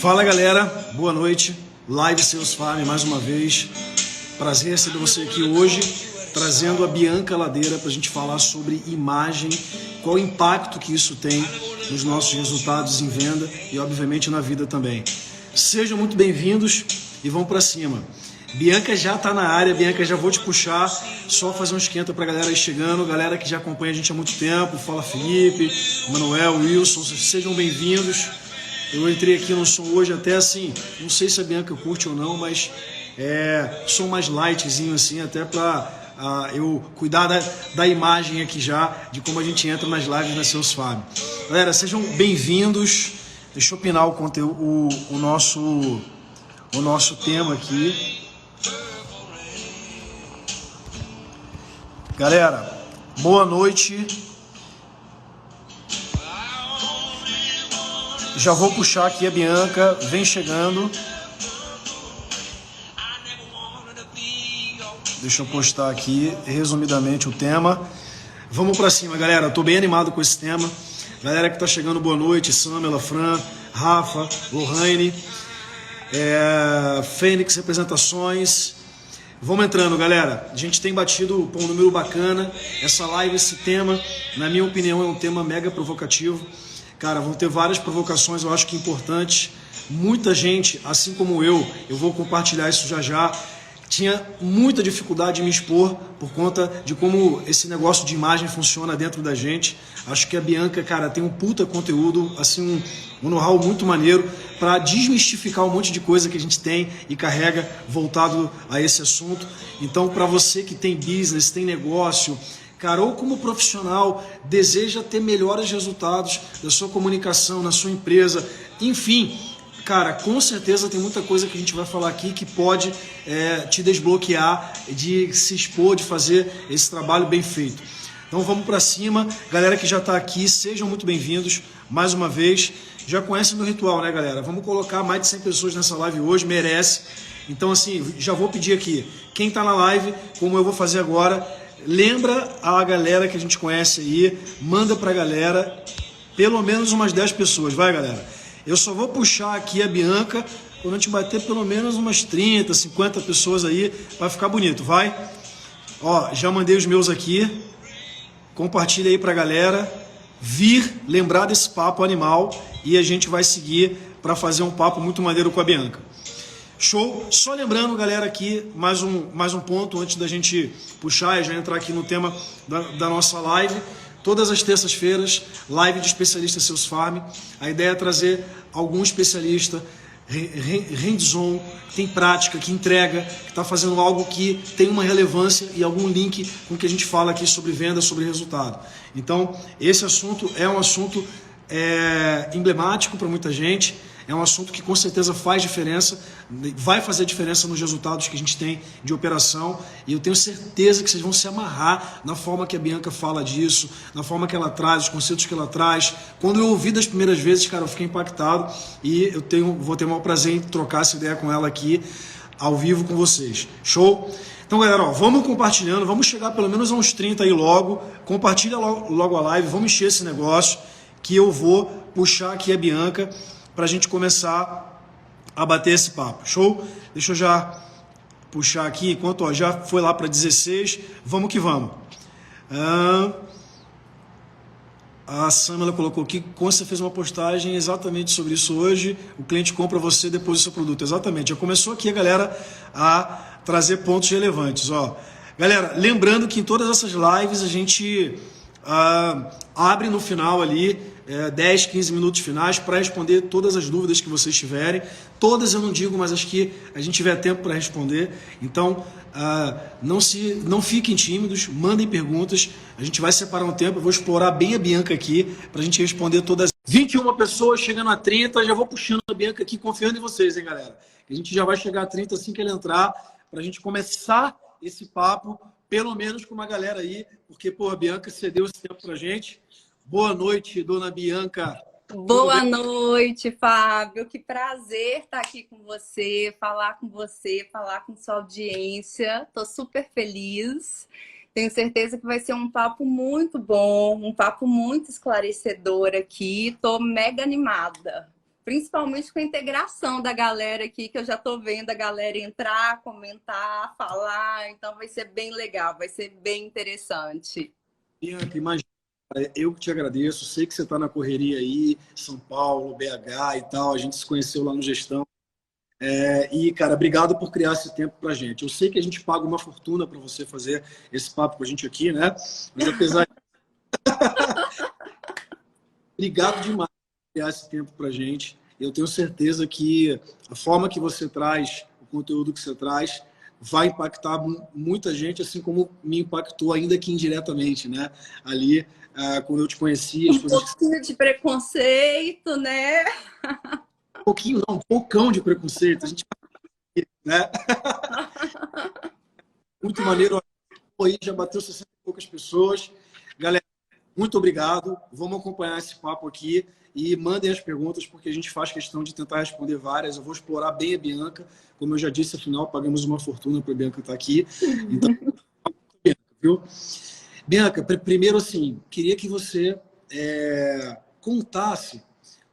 Fala galera, boa noite, Live Sales Farm mais uma vez, prazer receber você aqui hoje, trazendo a Bianca Ladeira para a gente falar sobre imagem, qual o impacto que isso tem nos nossos resultados em venda e obviamente na vida também. Sejam muito bem-vindos e vamos para cima. Bianca já está na área, Bianca, já vou te puxar, só fazer um esquenta para a galera aí chegando, galera que já acompanha a gente há muito tempo, fala Felipe, Manuel, Wilson, sejam bem-vindos. Eu entrei aqui no som hoje até assim, não sei se a Bianca curte ou não, mas som mais lightzinho assim, até para eu cuidar da imagem aqui já, de como a gente entra nas lives da Sales Farm. Galera, sejam bem-vindos, deixa eu opinar o conteúdo, o nosso tema aqui. Galera, boa noite. Já vou puxar aqui a Bianca, vem chegando. Deixa eu postar aqui resumidamente o tema. Vamos pra cima, galera. Eu tô bem animado com esse tema. Galera que tá chegando, boa noite. Samela, Fran, Rafa, Lohane, Fênix Representações. Vamos entrando, galera. A gente tem batido um número bacana. Essa live, esse tema, na minha opinião, é um tema mega provocativo. Cara, vão ter várias provocações, eu acho que importantes. Muita gente, assim como eu vou compartilhar isso já, tinha muita dificuldade de me expor por conta de como esse negócio de imagem funciona dentro da gente. Acho que a Bianca, cara, tem um puta conteúdo, assim, um know-how muito maneiro para desmistificar um monte de coisa que a gente tem e carrega voltado a esse assunto. Então, para você que tem business, tem negócio, cara, ou como profissional, deseja ter melhores resultados da sua comunicação, na sua empresa, enfim, cara, com certeza tem muita coisa que a gente vai falar aqui que pode te desbloquear, de se expor, de fazer esse trabalho bem feito. Então vamos para cima, galera que já está aqui, sejam muito bem-vindos, mais uma vez, já conhecem meu ritual, né galera? Vamos colocar mais de 100 pessoas nessa live hoje, merece. Então assim, já vou pedir aqui, quem está na live, como eu vou fazer agora, lembra a galera que a gente conhece aí, manda pra galera, pelo menos umas 10 pessoas, vai galera? Eu só vou puxar aqui a Bianca quando a gente bater pelo menos umas 30, 50 pessoas aí, vai ficar bonito, vai? Ó, já mandei os meus aqui, compartilha aí pra galera, lembrar desse papo animal e a gente vai seguir para fazer um papo muito maneiro com a Bianca. Show? Só lembrando, galera, aqui, mais um ponto antes da gente puxar e já entrar aqui no tema da nossa live. Todas as terças-feiras, live de especialista Sales Farm. A ideia é trazer algum especialista hands-on, que tem prática, que entrega, que está fazendo algo que tem uma relevância e algum link com o que a gente fala aqui sobre venda, sobre resultado. Então, esse assunto é um assunto emblemático para muita gente. É um assunto que com certeza faz diferença, vai fazer diferença nos resultados que a gente tem de operação, e eu tenho certeza que vocês vão se amarrar na forma que a Bianca fala disso, na forma que ela traz, os conceitos que ela traz. Quando eu ouvi das primeiras vezes, cara, eu fiquei impactado e vou ter o maior prazer em trocar essa ideia com ela aqui, ao vivo com vocês. Show? Então, galera, ó, vamos compartilhando, vamos chegar pelo menos a uns 30 aí logo, compartilha logo a live, vamos encher esse negócio, que eu vou puxar aqui a Bianca para a gente começar a bater esse papo. Show? Deixa eu já puxar aqui, enquanto já foi lá para 16, vamos que vamos. A Samela colocou aqui, você fez uma postagem exatamente sobre isso hoje, o cliente compra você depois do seu produto. Exatamente, já começou aqui a galera a trazer pontos relevantes. Ó. Galera, lembrando que em todas essas lives a gente abre no final ali 10, 15 minutos finais para responder todas as dúvidas que vocês tiverem. Todas eu não digo, mas acho que a gente tiver tempo para responder. Então, não fiquem tímidos, mandem perguntas. A gente vai separar um tempo, eu vou explorar bem a Bianca aqui para a gente responder todas. 21 pessoas, chegando a 30, já vou puxando a Bianca aqui, confiando em vocês, hein, galera? A gente já vai chegar a 30 assim que ela entrar, para a gente começar esse papo, pelo menos com uma galera aí, porque, pô, a Bianca cedeu esse tempo pra gente. Boa noite, dona Bianca. Boa noite, Fábio. Que prazer estar aqui com você, falar com sua audiência. Estou super feliz. Tenho certeza que vai ser um papo muito bom, um papo muito esclarecedor aqui. Estou mega animada. Principalmente com a integração da galera aqui, que eu já tô vendo a galera entrar, comentar, falar. Então vai ser bem legal, vai ser bem interessante. Bianca, imagina, eu que te agradeço. Sei que você está na correria aí, São Paulo, BH e tal. A gente se conheceu lá no Gestão. E, cara, obrigado por criar esse tempo pra gente. Eu sei que a gente paga uma fortuna para você fazer esse papo com a gente aqui, né? Mas apesar obrigado demais por criar esse tempo pra gente. Eu tenho certeza que a forma que você traz, o conteúdo que você traz, vai impactar muita gente, assim como me impactou, ainda que indiretamente, né? Ali, quando eu te conheci, as Um coisas que... pouquinho de preconceito, né? Um pouquinho, não, um pocão de preconceito. A gente, né? Muito maneiro. Aí já bateu 60 e poucas pessoas. Galera, muito obrigado. Vamos acompanhar esse papo aqui e mandem as perguntas, porque a gente faz questão de tentar responder várias. Eu vou explorar bem a Bianca. Como eu já disse, afinal, pagamos uma fortuna para a Bianca estar aqui. Então, Bianca, viu? Bianca, primeiro, assim, queria que você contasse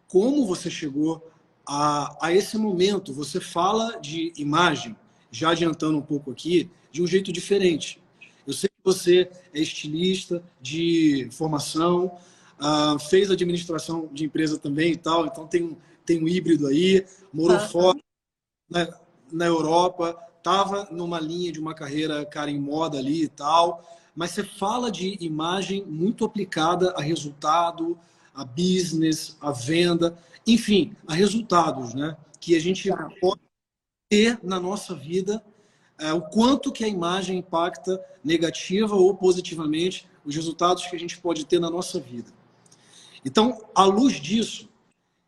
como você chegou a esse momento. Você fala de imagem, já adiantando um pouco aqui, de um jeito diferente. Eu sei que você é estilista de formação, fez administração de empresa também e tal, então tem um híbrido aí, morou fora, na Europa, estava numa linha de uma carreira, cara, em moda ali e tal, mas você fala de imagem muito aplicada a resultado, a business, a venda, enfim, a resultados, né? Que a gente pode ter na nossa vida, o quanto que a imagem impacta negativa ou positivamente os resultados que a gente pode ter na nossa vida. Então, à luz disso,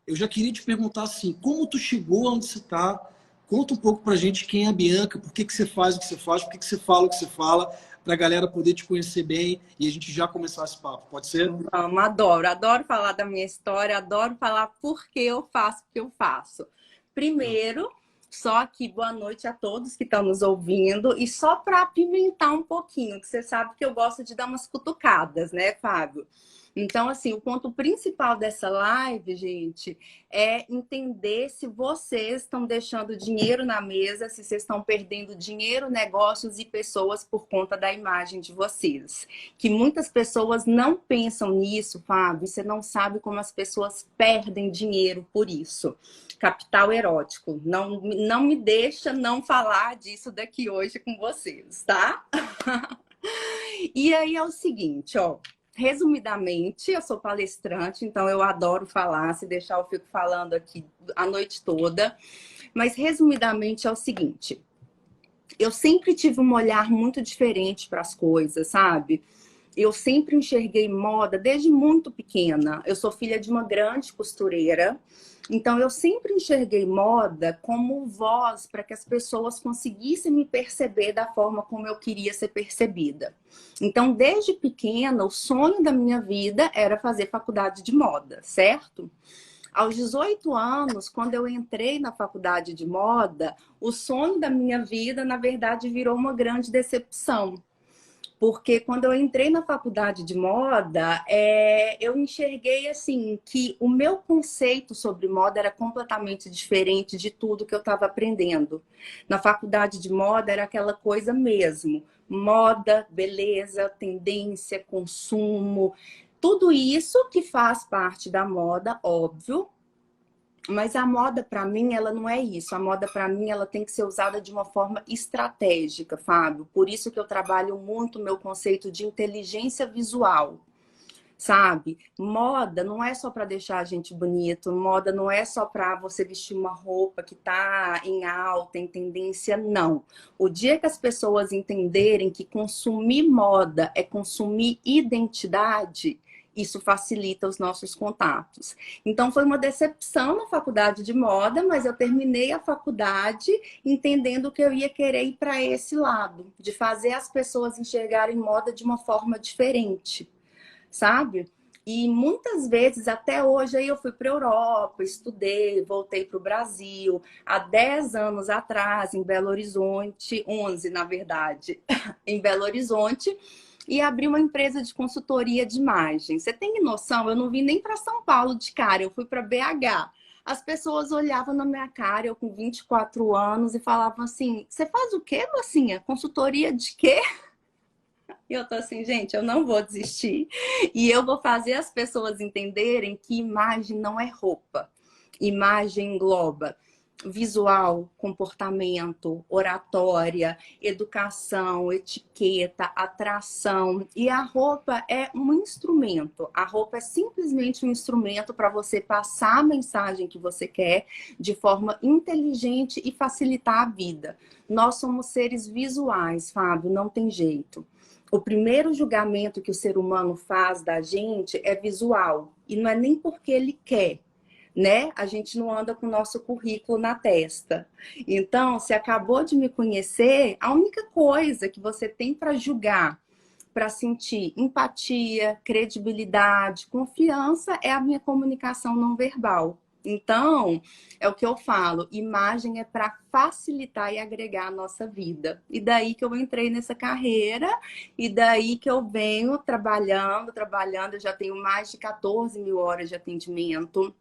eu já queria te perguntar assim, como tu chegou onde você está? Conta um pouco pra gente quem é a Bianca, por que você faz o que você faz, por que você fala o que você fala, para a galera poder te conhecer bem e a gente já começar esse papo. Pode ser? Amo, adoro, adoro falar da minha história, adoro falar por que eu faço o que eu faço. Primeiro, só que boa noite a todos que estão nos ouvindo, e só para apimentar um pouquinho, que você sabe que eu gosto de dar umas cutucadas, né, Fábio? Então, assim, o ponto principal dessa live, gente, é entender se vocês estão deixando dinheiro na mesa, se vocês estão perdendo dinheiro, negócios e pessoas por conta da imagem de vocês. Que muitas pessoas não pensam nisso, Fábio, você não sabe como as pessoas perdem dinheiro por isso. Capital erótico. Não me deixa não falar disso daqui hoje com vocês, tá? E aí é o seguinte, ó. Resumidamente, eu sou palestrante, então eu adoro falar. Se deixar, eu fico falando aqui a noite toda. Mas, resumidamente, é o seguinte. Eu sempre tive um olhar muito diferente para as coisas, sabe? Eu sempre enxerguei moda desde muito pequena. Eu sou filha de uma grande costureira. Então, eu sempre enxerguei moda como voz para que as pessoas conseguissem me perceber da forma como eu queria ser percebida. Então, desde pequena, o sonho da minha vida era fazer faculdade de moda, certo? Aos 18 anos, quando eu entrei na faculdade de moda, o sonho da minha vida, na verdade, virou uma grande decepção. Porque quando eu entrei na faculdade de moda, eu enxerguei assim que o meu conceito sobre moda era completamente diferente de tudo que eu estava aprendendo. Na faculdade de moda era aquela coisa mesmo, moda, beleza, tendência, consumo, tudo isso que faz parte da moda, óbvio. Mas a moda, para mim, ela não é isso. A moda, para mim, ela tem que ser usada de uma forma estratégica, Fábio. Por isso que eu trabalho muito o meu conceito de inteligência visual, sabe? Moda não é só para deixar a gente bonito. Moda não é só para você vestir uma roupa que tá em alta, em tendência, não. O dia que as pessoas entenderem que consumir moda é consumir identidade, isso facilita os nossos contatos. Então, foi uma decepção na faculdade de moda, mas eu terminei a faculdade entendendo que eu ia querer ir para esse lado, de fazer as pessoas enxergarem moda de uma forma diferente, sabe? E muitas vezes, até hoje, aí eu fui para a Europa, estudei, voltei para o Brasil. Há 10 anos atrás, em Belo Horizonte, 11, na verdade, em Belo Horizonte, e abri uma empresa de consultoria de imagem. Você tem noção? Eu não vim nem para São Paulo de cara, eu fui para BH. as pessoas olhavam na minha cara, eu com 24 anos, e falavam assim, você faz o quê, mocinha? Consultoria de quê? E eu tô assim, gente, eu não vou desistir. E eu vou fazer as pessoas entenderem que imagem não é roupa. Imagem engloba visual, comportamento, oratória, educação, etiqueta, atração. E a roupa é um instrumento. A roupa é simplesmente um instrumento para você passar a mensagem que você quer de forma inteligente e facilitar a vida. Nós somos seres visuais, Fábio, não tem jeito. O primeiro julgamento que o ser humano faz da gente é visual. E não é nem porque ele quer, né? A gente não anda com o nosso currículo na testa. Então, se acabou de me conhecer, a única coisa que você tem para julgar, para sentir empatia, credibilidade, confiança, é a minha comunicação não verbal. Então, é o que eu falo, imagem é para facilitar e agregar a nossa vida. E daí que eu entrei nessa carreira, e daí que eu venho trabalhando, eu já tenho mais de 14 mil horas de atendimento.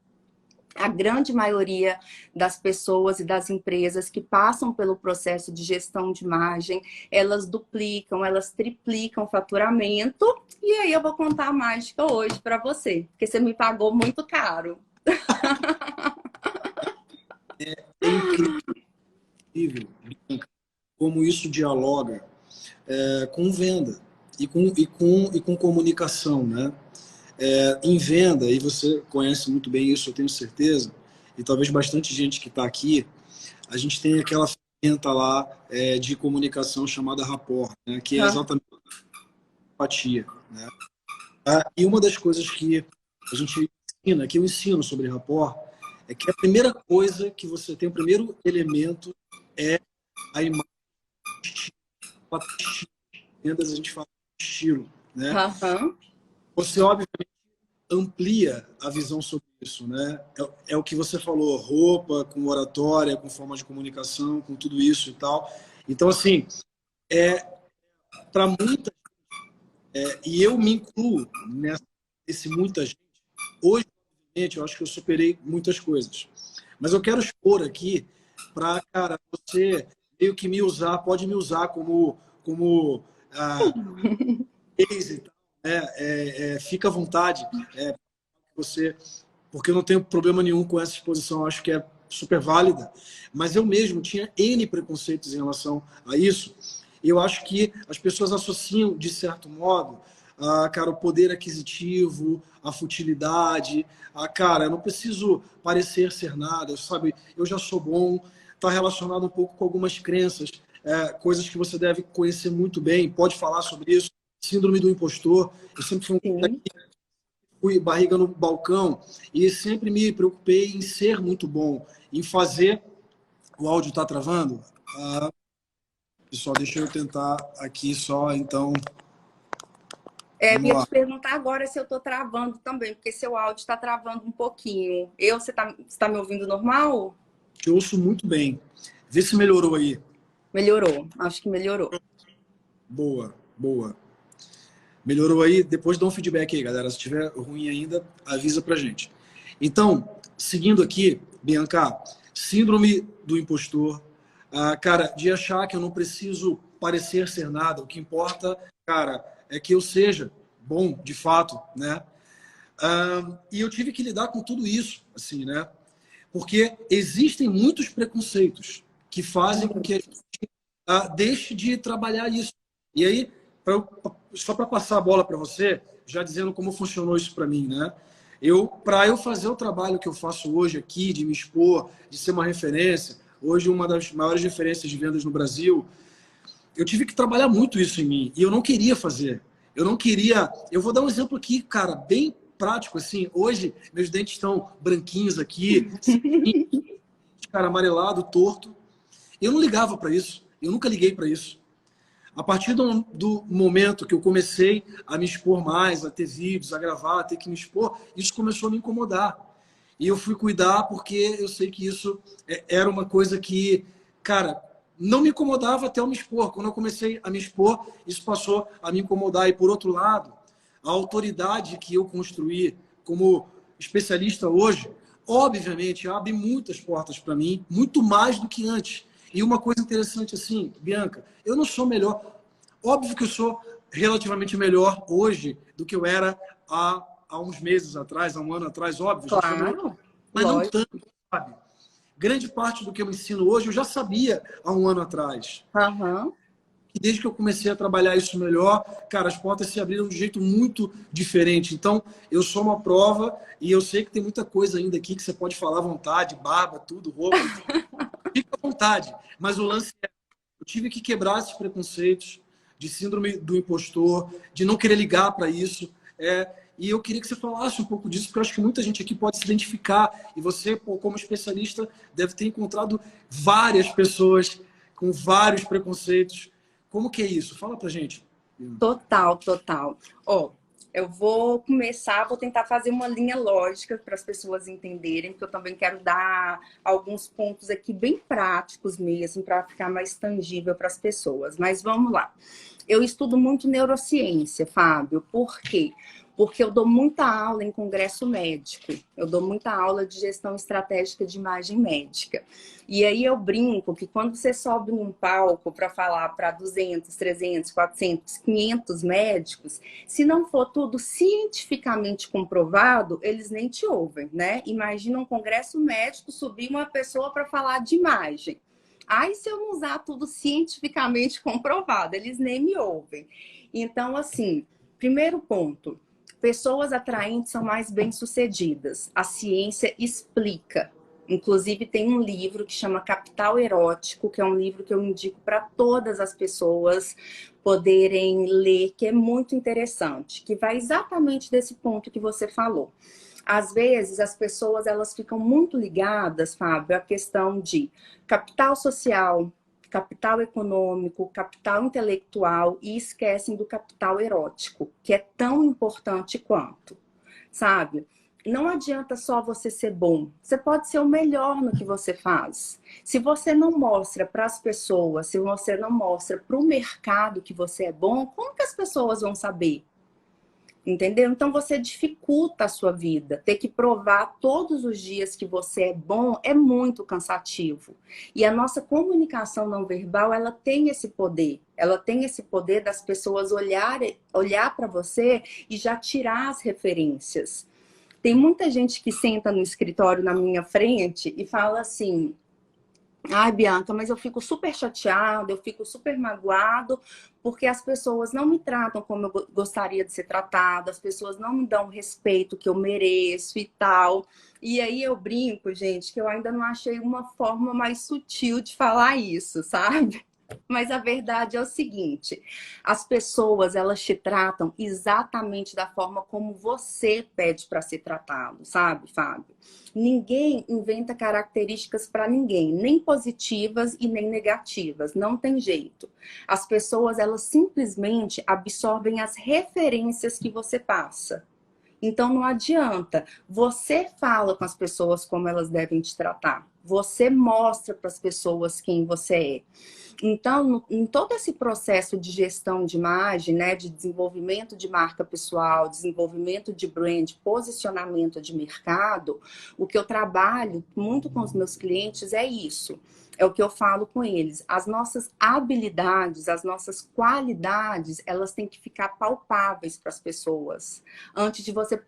A grande maioria das pessoas e das empresas que passam pelo processo de gestão de imagem, elas duplicam, elas triplicam o faturamento. E aí eu vou contar a mágica hoje para você, porque você me pagou muito caro. É incrível como isso dialoga com venda e com comunicação, né? Em venda, e você conhece muito bem isso, eu tenho certeza, e talvez bastante gente que está aqui, a gente tem aquela ferramenta lá de comunicação chamada rapport, né? Que é exatamente a empatia, né? E uma das coisas que a gente ensina, que eu ensino sobre rapport, é que a primeira coisa que você tem, o primeiro elemento é a imagem. Vendas a gente fala de estilo, né? Você obviamente amplia a visão sobre isso, né? É o que você falou, roupa, com oratória, com forma de comunicação, com tudo isso e tal. Então, assim, para muita e eu me incluo nesse muita gente. Hoje, obviamente, eu acho que eu superei muitas coisas. Mas eu quero expor aqui para, cara, você meio que me usar, pode me usar como case e tal, né? Fica à vontade, você, porque eu não tenho problema nenhum com essa exposição, eu acho que é super válida, mas eu mesmo tinha N preconceitos em relação a isso, e eu acho que as pessoas associam, de certo modo, cara, o poder aquisitivo, a futilidade, cara, eu não preciso parecer ser nada, sabe? Eu já sou bom, está relacionado um pouco com algumas crenças, coisas que você deve conhecer muito bem, pode falar sobre isso, síndrome do impostor. Eu sempre fui barriga no balcão e sempre me preocupei em ser muito bom, em fazer. O áudio está travando? Pessoal, deixa eu tentar aqui só, então. Eu ia te perguntar agora se eu estou travando também, porque seu áudio está travando um pouquinho. Você tá me ouvindo normal? Te ouço muito bem. Vê se melhorou aí. Melhorou, acho que melhorou. Boa, boa. Melhorou aí? Depois dá um feedback aí, galera. Se estiver ruim ainda, avisa pra gente. Então, seguindo aqui, Bianca, síndrome do impostor. Cara, de achar que eu não preciso parecer ser nada. O que importa, cara, é que eu seja bom, de fato, né? E eu tive que lidar com tudo isso, assim, né? Porque existem muitos preconceitos que fazem com que a gente deixe de trabalhar isso. E aí, só para passar a bola para você, já dizendo como funcionou isso para mim, né? Para eu fazer o trabalho que eu faço hoje aqui, de me expor, de ser uma referência, hoje uma das maiores referências de vendas no Brasil, eu tive que trabalhar muito isso em mim. E eu não queria fazer. Eu não queria... Eu vou dar um exemplo aqui, cara, bem prático, assim. Hoje, meus dentes estão branquinhos aqui, cara, amarelado, torto. Eu não ligava para isso. Eu nunca liguei para isso. A partir do momento que eu comecei a me expor mais, a ter vídeos, a gravar, a ter que me expor, isso começou a me incomodar. E eu fui cuidar porque eu sei que isso era uma coisa que, cara, não me incomodava até eu me expor. Quando eu comecei a me expor, isso passou a me incomodar. E, por outro lado, a autoridade que eu construí como especialista hoje obviamente, abre muitas portas para mim, muito mais do que antes. E uma coisa interessante assim, Bianca, eu não sou melhor. Óbvio que eu sou relativamente melhor hoje do que eu era há uns meses atrás, há um ano atrás, óbvio, já sou melhor, Claro, mas não lógico. tanto, sabe? Grande parte do que eu ensino hoje eu já sabia há um ano atrás. Aham. E desde que eu comecei a trabalhar isso melhor, cara, as portas se abriram de um jeito muito diferente. Então, eu sou uma prova e eu sei que tem muita coisa ainda aqui que você pode falar à vontade, barba, tudo, roupa, fica à vontade. Mas o lance é, eu tive que quebrar esses preconceitos de síndrome do impostor, de não querer ligar para isso. E eu queria que você falasse um pouco disso, porque eu acho que muita gente aqui pode se identificar. E você, pô, como especialista, deve ter encontrado várias pessoas com vários preconceitos. Como que é isso? Fala pra gente. Total, total. Ó, eu vou começar, vou tentar fazer uma linha lógica para as pessoas entenderem, porque eu também quero dar alguns pontos aqui bem práticos mesmo, para ficar mais tangível para as pessoas. Mas vamos lá. Eu estudo muito neurociência, Fábio. Por quê? Porque eu dou muita aula em congresso médico. Eu dou muita aula de gestão estratégica de imagem médica. E aí eu brinco que quando você sobe num palco para falar para 200, 300, 400, 500 médicos, se não for tudo cientificamente comprovado, eles nem te ouvem, né? Imagina um congresso médico subir uma pessoa para falar de imagem. Aí, se eu não usar tudo cientificamente comprovado, eles nem me ouvem. Então, assim, primeiro ponto, pessoas atraentes são mais bem-sucedidas. A ciência explica. Inclusive, tem um livro que chama Capital Erótico, que é um livro que eu indico para todas as pessoas poderem ler, que é muito interessante, que vai exatamente desse ponto que você falou. Às vezes, as pessoas elas ficam muito ligadas, Fábio, à questão de capital social, capital econômico, capital intelectual e esquecem do capital erótico, que é tão importante quanto, sabe? Não adianta só você ser bom, você pode ser o melhor no que você faz. Se você não mostra para as pessoas, se você não mostra para o mercado que você é bom, como que as pessoas vão saber? Entendeu? Então você dificulta a sua vida. Ter que provar todos os dias que você é bom é muito cansativo. E a nossa comunicação não verbal, ela tem esse poder. Ela tem esse poder das pessoas olhar para você e já tirar as referências. Tem muita gente que senta no escritório na minha frente e fala assim: ai, Bianca, mas eu fico super chateado, eu fico super magoado, porque as pessoas não me tratam como eu gostaria de ser tratada, as pessoas não me dão o respeito que eu mereço e tal. E aí eu brinco, gente, que eu ainda não achei uma forma mais sutil de falar isso, sabe? Mas a verdade é o seguinte, as pessoas, elas te tratam exatamente da forma como você pede para ser tratado, sabe, Fábio? Ninguém inventa características para ninguém, nem positivas e nem negativas, não tem jeito. As pessoas, elas simplesmente absorvem as referências que você passa. Então não adianta. Você fala com as pessoas como elas devem te tratar. Você mostra para as pessoas quem você é. Então, em todo esse processo de gestão de imagem, né, de desenvolvimento de marca pessoal, desenvolvimento de brand, posicionamento de mercado, o que eu trabalho muito com os meus clientes é isso. É o que eu falo com eles. As nossas habilidades, as nossas qualidades, elas têm que ficar palpáveis para as pessoas. Antes de você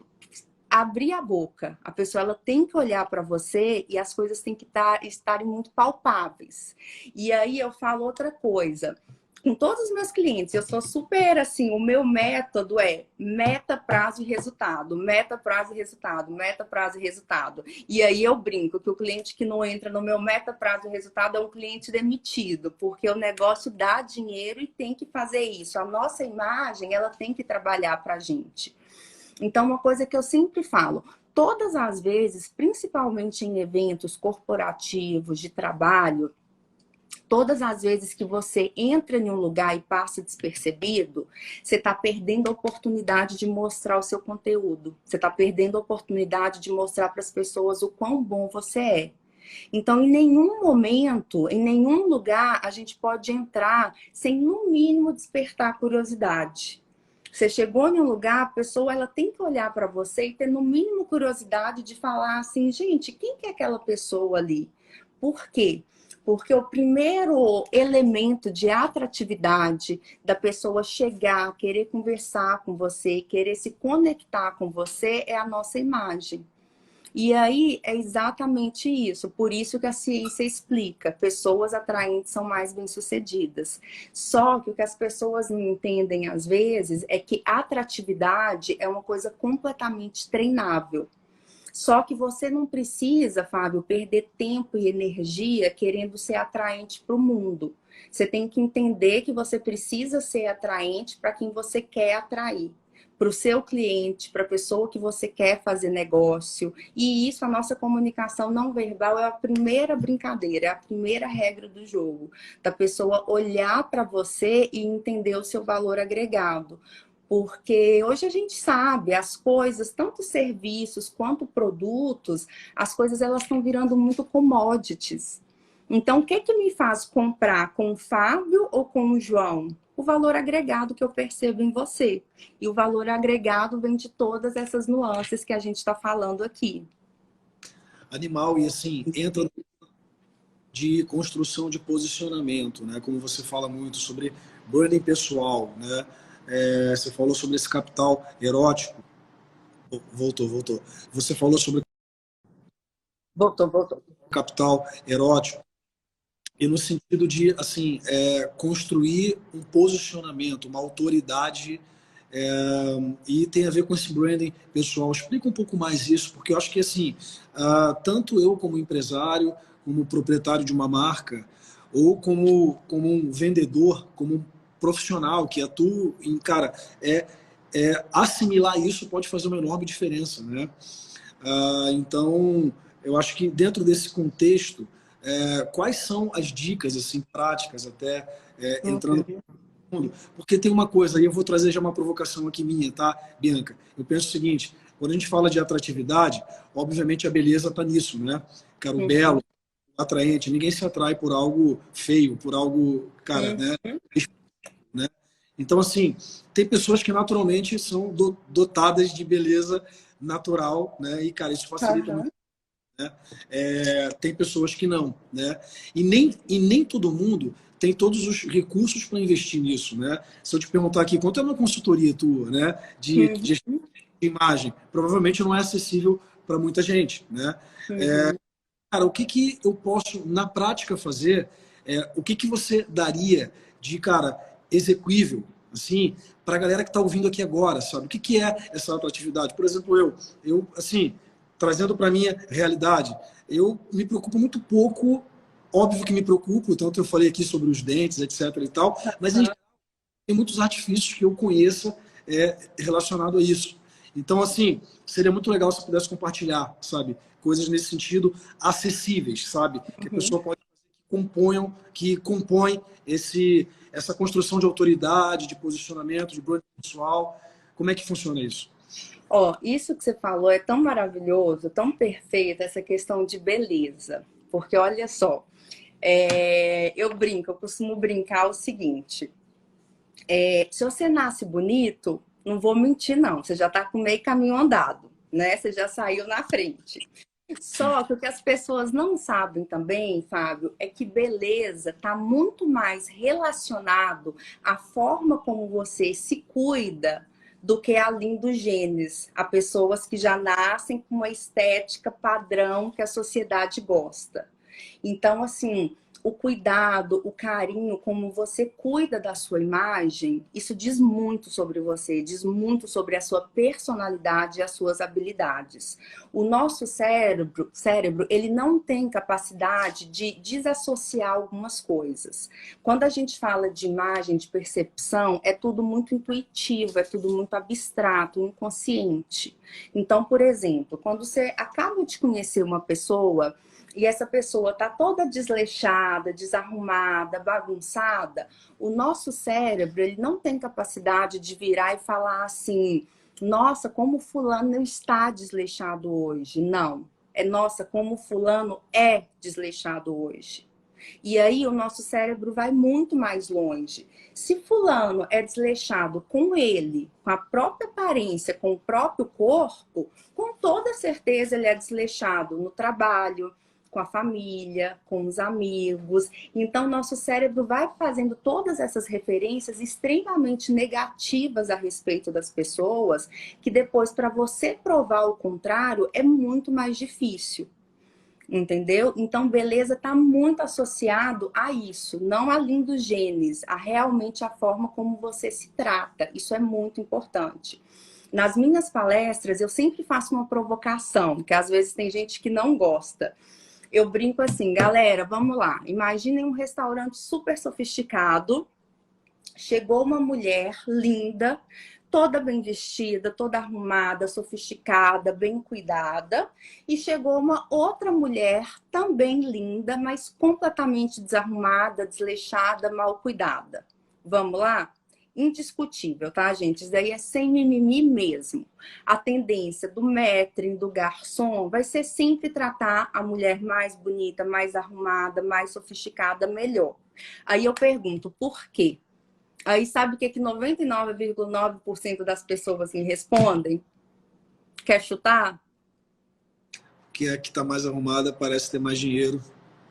abrir a boca, a pessoa ela tem que olhar para você e as coisas têm que estarem muito palpáveis. E aí eu falo outra coisa. Com todos os meus clientes, eu sou super assim, o meu método é meta, prazo e resultado, meta, prazo e resultado, meta, prazo e resultado. E aí eu brinco que o cliente que não entra no meu meta, prazo e resultado é um cliente demitido, porque o negócio dá dinheiro e tem que fazer isso. A nossa imagem, ela tem que trabalhar para a gente. Então, uma coisa que eu sempre falo, todas as vezes, principalmente em eventos corporativos de trabalho, todas as vezes que você entra em um lugar e passa despercebido, você está perdendo a oportunidade de mostrar o seu conteúdo. Você está perdendo a oportunidade de mostrar para as pessoas o quão bom você é. Então, em nenhum momento, em nenhum lugar, a gente pode entrar sem, no mínimo, despertar a curiosidade. Você chegou em um lugar, a pessoa ela tem que olhar para você e ter no mínimo curiosidade de falar assim, gente, quem que é aquela pessoa ali? Por quê? Porque o primeiro elemento de atratividade da pessoa chegar, querer conversar com você, querer se conectar com você é a nossa imagem. E aí é exatamente isso. Por isso que a ciência explica, pessoas atraentes são mais bem-sucedidas. Só que o que as pessoas não entendem às vezes é que atratividade é uma coisa completamente treinável. Só que você não precisa, Fábio, perder tempo e energia querendo ser atraente para o mundo. Você tem que entender que você precisa ser atraente para quem você quer atrair. Para o seu cliente, para a pessoa que você quer fazer negócio. E isso, a nossa comunicação não verbal é a primeira brincadeira, é a primeira regra do jogo. Da pessoa olhar para você e entender o seu valor agregado. Porque hoje a gente sabe, as coisas, tanto serviços quanto produtos, as coisas elas estão virando muito commodities. Então, o que que me faz comprar com o Fábio ou com o João? O valor agregado que eu percebo em você. E o valor agregado vem de todas essas nuances que a gente está falando aqui. Animal, e assim, entra de construção de posicionamento, né? Como você fala muito sobre branding pessoal, né? Você falou sobre esse capital erótico. Voltou. Você falou sobre Voltou. capital erótico e no sentido de assim construir um posicionamento, uma autoridade e tem a ver com esse branding pessoal. Explica um pouco mais isso, porque eu acho que assim tanto eu como empresário, como proprietário de uma marca ou como um vendedor, como um profissional que atua em cara assimilar isso pode fazer uma enorme diferença, né? Então, eu acho que dentro desse contexto, quais são as dicas assim práticas até entrando Uhum. no mundo? Porque tem uma coisa, aí eu vou trazer já uma provocação aqui minha, tá, Bianca? Eu penso o seguinte, quando a gente fala de atratividade, obviamente a beleza está nisso, né? Cara, o belo, o atraente, ninguém se atrai por algo feio, por algo, cara, né? Uhum. né? Então, assim, tem pessoas que naturalmente são dotadas de beleza natural, né? E, cara, isso facilita muito. Uhum. Né? Tem pessoas que não, né? E nem todo mundo tem todos os recursos para investir nisso, né? Se eu te perguntar aqui, quanto é uma consultoria tua, né? De Uhum. gestão de imagem, provavelmente não é acessível para muita gente, né? Uhum. Cara, o que que eu posso, na prática, fazer? O que que você daria de, cara, execuível, assim, para a galera que está ouvindo aqui agora, sabe? O que que é essa atratividade? Por exemplo, assim, trazendo para minha realidade, eu me preocupo muito pouco, óbvio que me preocupo, tanto eu falei aqui sobre os dentes, etc e tal, mas tem muitos artifícios que eu conheça relacionado a isso. Então, assim, seria muito legal se pudesse compartilhar, sabe? Coisas nesse sentido acessíveis, sabe? Que a Uhum. pessoa pode fazer, que compõem essa construção de autoridade, de posicionamento, de branding pessoal. Como é que funciona isso? Ó, isso que você falou é tão maravilhoso, tão perfeito, essa questão de beleza. Porque olha só, eu costumo brincar o seguinte: se você nasce bonito, não vou mentir, não, você já tá com meio caminho andado, né? Você já saiu na frente. Só que o que as pessoas não sabem também, Fábio, é que beleza está muito mais relacionado à forma como você se cuida do que a linha dos genes. Há pessoas que já nascem com uma estética padrão que a sociedade gosta. Então, assim, o cuidado, o carinho, como você cuida da sua imagem, isso diz muito sobre você, diz muito sobre a sua personalidade e as suas habilidades. O nosso cérebro, ele não tem capacidade de desassociar algumas coisas. Quando a gente fala de imagem, de percepção, é tudo muito intuitivo, é tudo muito abstrato, inconsciente. Então, por exemplo, quando você acaba de conhecer uma pessoa e essa pessoa tá toda desleixada, desarrumada, bagunçada, o nosso cérebro, ele não tem capacidade de virar e falar assim: nossa, como fulano está desleixado hoje. Não. É nossa, como fulano é desleixado hoje. E aí o nosso cérebro vai muito mais longe. Se fulano é desleixado com ele, com a própria aparência, com o próprio corpo, com toda certeza ele é desleixado no trabalho, com a família, com os amigos. Então, nosso cérebro vai fazendo todas essas referências extremamente negativas a respeito das pessoas, que depois, para você provar o contrário, é muito mais difícil. Entendeu? Então, beleza está muito associado a isso, não a lindos genes, a realmente a forma como você se trata. Isso é muito importante. Nas minhas palestras, eu sempre faço uma provocação, que às vezes tem gente que não gosta. Eu brinco assim, galera, vamos lá. Imaginem um restaurante super sofisticado. Chegou uma mulher linda, toda bem vestida, toda arrumada, sofisticada, bem cuidada. E chegou uma outra mulher também linda, mas completamente desarrumada, desleixada, mal cuidada. Vamos lá? Indiscutível, tá, gente? Isso daí é sem mimimi mesmo. A tendência do maître, do garçom, vai ser sempre tratar a mulher mais bonita, mais arrumada, mais sofisticada, melhor. Aí eu pergunto, por quê? Aí sabe o que 99,9% das pessoas me respondem? Quer chutar? Que é que tá mais arrumada, parece ter mais dinheiro,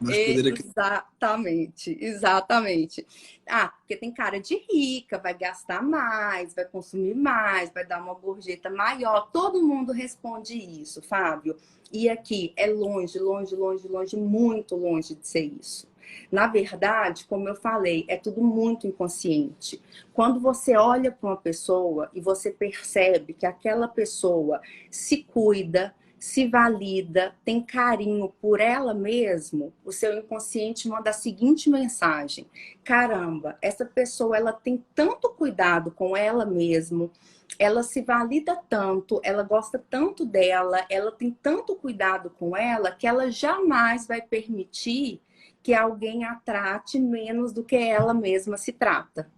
mais poder aqui. Exatamente, exatamente. Ah, porque tem cara de rica, vai gastar mais, vai consumir mais, vai dar uma gorjeta maior. Todo mundo responde isso, Fábio. E aqui é longe, longe, longe, longe, muito longe de ser isso. Na verdade, como eu falei, é tudo muito inconsciente. Quando você olha para uma pessoa e você percebe que aquela pessoa se cuida, se valida, tem carinho por ela mesma, o seu inconsciente manda a seguinte mensagem: caramba, essa pessoa ela tem tanto cuidado com ela mesma, ela se valida tanto, ela gosta tanto dela, ela tem tanto cuidado com ela, que ela jamais vai permitir que alguém a trate menos do que ela mesma se trata.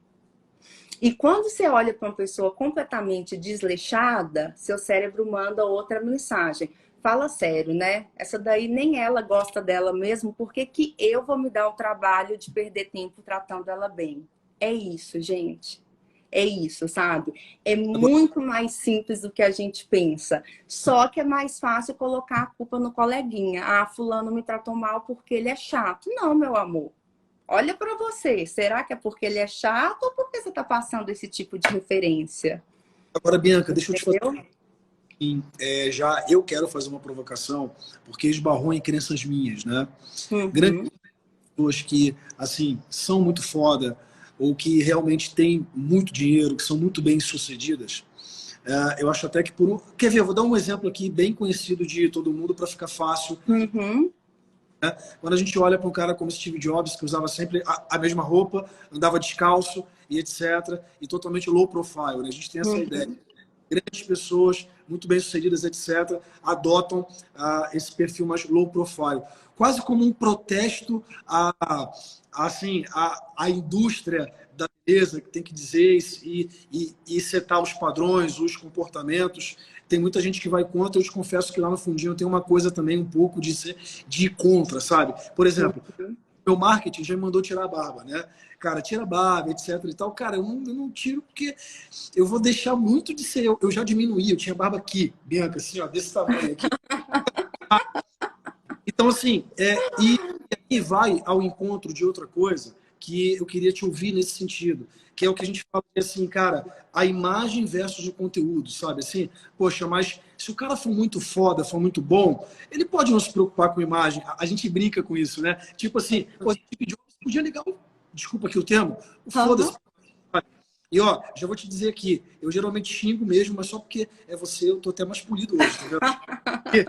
E quando você olha para uma pessoa completamente desleixada, seu cérebro manda outra mensagem. Fala sério, né? Essa daí nem ela gosta dela mesmo, por que que eu vou me dar o trabalho de perder tempo tratando ela bem? É isso, gente. É isso, sabe? É muito mais simples do que a gente pensa. Só que é mais fácil colocar a culpa no coleguinha. Ah, fulano me tratou mal porque ele é chato. Não, meu amor. Olha para você. Será que é porque ele é chato ou porque você está passando esse tipo de referência? Agora, Bianca, deixa eu te fazer. Entendeu? Já eu quero fazer uma provocação, porque esbarrou em crenças minhas, né? Uhum. Grandes pessoas que, assim, são muito foda, ou que realmente têm muito dinheiro, que são muito bem-sucedidas. Eu acho até que por um... Quer ver, eu vou dar um exemplo aqui bem conhecido de todo mundo para ficar fácil. Uhum. Quando a gente olha para um cara como Steve Jobs, que usava sempre a mesma roupa, andava descalço e etc., e totalmente low profile, né? A gente tem essa ideia. Grandes pessoas, muito bem-sucedidas, etc., adotam esse perfil mais low profile. Quase como um protesto à indústria da beleza, que tem que dizer e setar os padrões, os comportamentos. Tem muita gente que vai contra, eu te confesso que lá no fundinho tem uma coisa também um pouco de ir contra, sabe? Por exemplo, meu marketing já me mandou tirar a barba, né? Cara, tira a barba, etc e tal. Cara, eu não tiro porque eu vou deixar muito de ser eu. Eu já diminuí, eu tinha barba aqui, Bianca, assim, ó, desse tamanho aqui. Então, assim, e vai ao encontro de outra coisa que eu queria te ouvir nesse sentido, que é o que a gente fala assim, cara, a imagem versus o conteúdo, sabe? Assim, poxa, mas se o cara for muito foda, for muito bom, ele pode não se preocupar com imagem. A gente brinca com isso, né? Tipo assim, pô, Steve Jobs podia ligar desculpa aqui o termo, foda-se. E ó, já vou te dizer aqui, eu geralmente xingo mesmo, mas só porque é você, eu tô até mais polido hoje, tá vendo?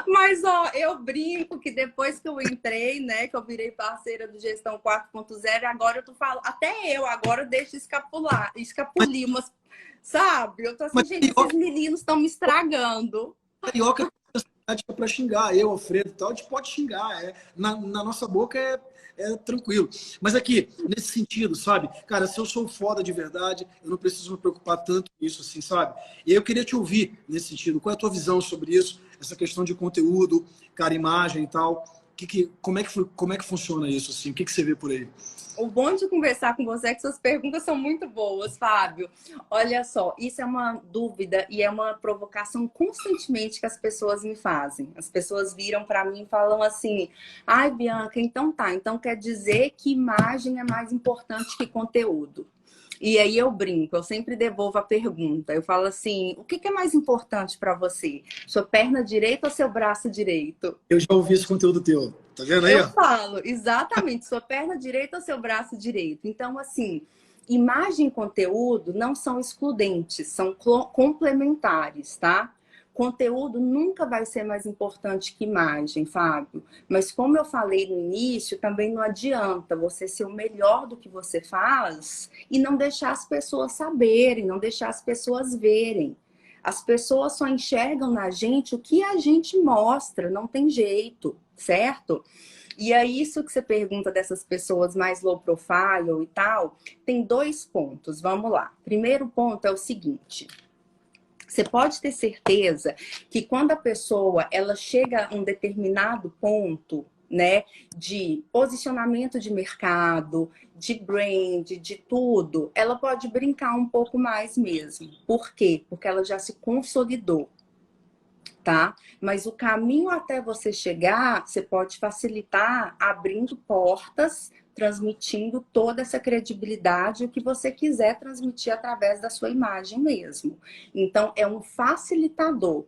Mas, ó, eu brinco que depois que eu entrei, né, que eu virei parceira do Gestão 4.0, agora eu tô falando, até eu agora deixo escapulir umas, sabe? Eu tô assim, gente, esses meninos estão me estragando. Carioca é pra xingar, eu, Alfredo e tal, a gente pode xingar, na nossa boca é tranquilo. Mas aqui, nesse sentido, sabe? Cara, se eu sou foda de verdade, eu não preciso me preocupar tanto com isso, assim, sabe? E aí eu queria te ouvir nesse sentido. Qual é a tua visão sobre isso? Essa questão de conteúdo, cara, imagem e tal. O Como é que funciona isso? Assim? O que você vê por aí? O bom de conversar com você é que suas perguntas são muito boas, Fábio. Olha só, isso é uma dúvida e é uma provocação constantemente que as pessoas me fazem. As pessoas viram para mim e falam assim: ai, Bianca, então tá, então quer dizer que imagem é mais importante que conteúdo. E aí eu brinco, eu sempre devolvo a pergunta. Eu falo assim: o que é mais importante para você? Sua perna direita ou seu braço direito? Eu já ouvi esse conteúdo teu. Tá vendo aí? Eu Ó? falo, exatamente, sua perna direita ou seu braço direito. Então, assim, imagem e conteúdo não são excludentes, são complementares, tá? Conteúdo nunca vai ser mais importante que imagem, Fábio. Mas como eu falei no início, também não adianta você ser o melhor do que você faz e não deixar as pessoas saberem, não deixar as pessoas verem. As pessoas só enxergam na gente o que a gente mostra, não tem jeito, certo? E é isso que você pergunta dessas pessoas mais low profile e tal, tem 2 pontos, vamos lá. Primeiro ponto é o seguinte: você pode ter certeza que quando a pessoa ela chega a um determinado ponto, né, de posicionamento de mercado, de brand, de tudo, ela pode brincar um pouco mais mesmo. Por quê? Porque ela já se consolidou, tá? Mas o caminho até você chegar, você pode facilitar abrindo portas, transmitindo toda essa credibilidade, o que você quiser transmitir através da sua imagem mesmo. Então, é um facilitador.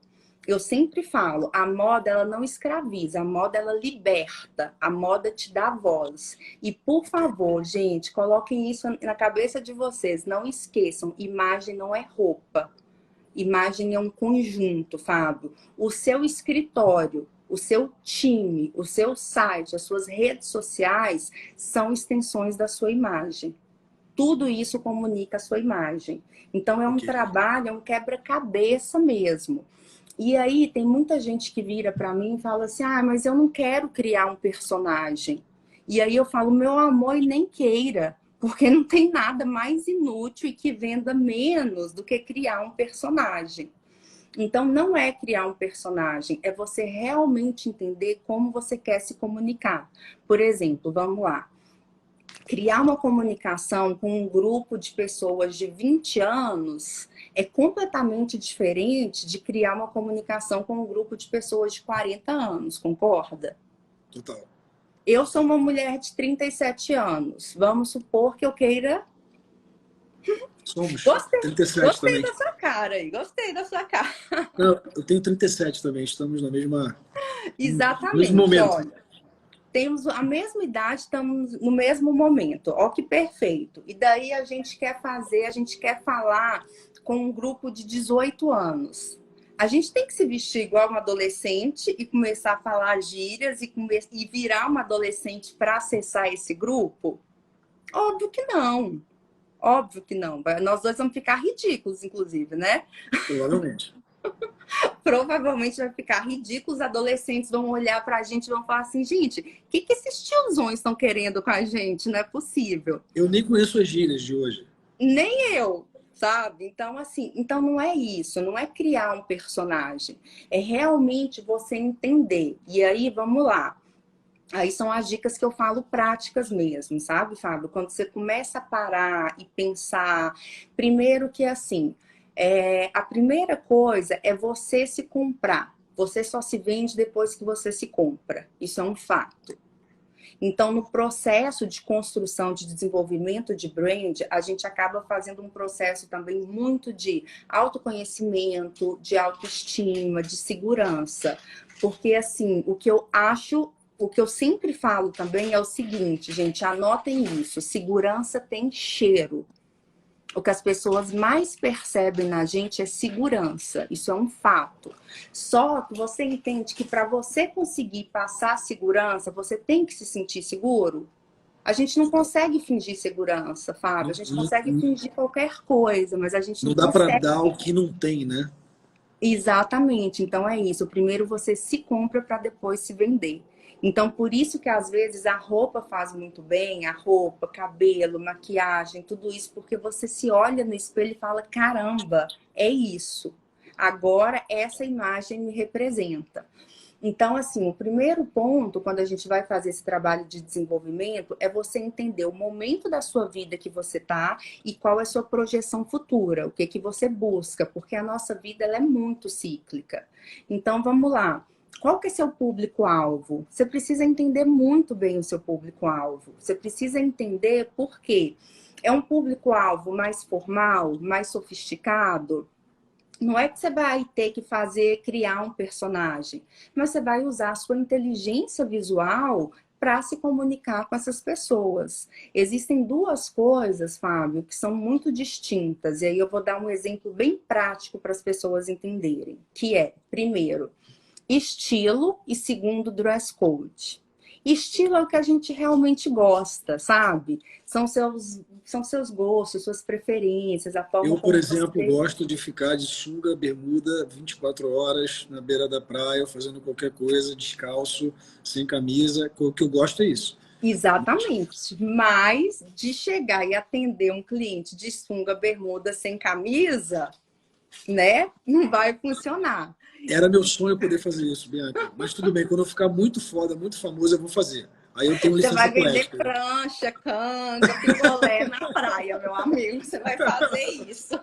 Eu sempre falo, a moda ela não escraviza, a moda ela liberta, a moda te dá voz. E por favor, gente, coloquem isso na cabeça de vocês, não esqueçam, imagem não é roupa. Imagem é um conjunto, Fábio. O seu escritório, o seu time, o seu site, as suas redes sociais são extensões da sua imagem. Tudo isso comunica a sua imagem. Então, é um trabalho, é um quebra-cabeça mesmo. E aí, tem muita gente que vira para mim e fala assim: ah, mas eu não quero criar um personagem. E aí eu falo: meu amor, e nem queira. Porque não tem nada mais inútil e que venda menos do que criar um personagem. Então, não é criar um personagem, é você realmente entender como você quer se comunicar. Por exemplo, vamos lá. Criar uma comunicação com um grupo de pessoas de 20 anos é completamente diferente de criar uma comunicação com um grupo de pessoas de 40 anos, concorda? Total. Eu sou uma mulher de 37 anos. Vamos supor que eu queira. Somos. Gostei, 37 gostei também. da sua cara aí, gostei da sua cara. Não, eu tenho 37 também, estamos na mesma. No mesmo Exatamente, momento. olha. Temos a mesma idade, estamos no mesmo momento. Ó, que perfeito. E daí a gente quer falar com um grupo de 18 anos. A gente tem que se vestir igual uma adolescente e começar a falar gírias e virar uma adolescente para acessar esse grupo? Óbvio que não. Óbvio que não. Nós dois vamos ficar ridículos, inclusive, né? Provavelmente. Provavelmente vai ficar ridículo. Os adolescentes vão olhar pra gente e vão falar assim: gente, o que esses tiozões estão querendo com a gente? Não é possível. Eu nem conheço as gírias de hoje. Nem eu, sabe? Então, assim, então não é isso, não é criar um personagem. É realmente você entender. E aí, vamos lá. Aí são as dicas que eu falo práticas mesmo, sabe, Fábio? Quando você começa a parar e pensar, primeiro que assim, a primeira coisa é você se comprar. Você só se vende depois que você se compra. Isso é um fato. Então, no processo de construção, de desenvolvimento de brand, a gente acaba fazendo um processo também muito de autoconhecimento, de autoestima, de segurança. Porque, assim, o que eu sempre falo também é o seguinte, gente, anotem isso: segurança tem cheiro. O que as pessoas mais percebem na gente é segurança. Isso é um fato. Só que você entende que para você conseguir passar segurança, você tem que se sentir seguro? A gente não consegue fingir segurança, Fábio. A gente consegue fingir qualquer coisa, mas a gente Não não dá para consegue. dar o que não tem, né? Exatamente. Então é isso. Primeiro você se compra para depois se vender. Então, por isso que às vezes a roupa faz muito bem, a roupa, cabelo, maquiagem, tudo isso, porque você se olha no espelho e fala: caramba, é isso. Agora essa imagem me representa. Então, assim, o primeiro ponto, quando a gente vai fazer esse trabalho de desenvolvimento, é você entender o momento da sua vida que você está e qual é a sua projeção futura, o que que você busca, porque a nossa vida ela é muito cíclica. Então, vamos lá. Qual que é seu público-alvo? Você precisa entender muito bem o seu público-alvo. Você precisa entender por quê. É um público-alvo mais formal, mais sofisticado? Não é que você vai ter que criar um personagem, mas você vai usar a sua inteligência visual para se comunicar com essas pessoas. Existem duas coisas, Fábio, que são muito distintas, e aí eu vou dar um exemplo bem prático para as pessoas entenderem, que é, primeiro, estilo e segundo, dress code. Estilo é o que a gente realmente gosta, sabe? São seus gostos, suas preferências, a forma Eu, por como exemplo, você... gosto de ficar de sunga, bermuda, 24 horas na beira da praia, fazendo qualquer coisa, descalço, sem camisa. O que eu gosto é isso. Exatamente. Mas de chegar e atender um cliente de sunga, bermuda, sem camisa, né? Não vai funcionar. Era meu sonho poder fazer isso, Bianca. Mas tudo bem, quando eu ficar muito foda, muito famoso, eu vou fazer. Aí eu tenho Você licença vai vender poética. prancha, canga, picolé na praia, meu amigo. Você vai fazer isso.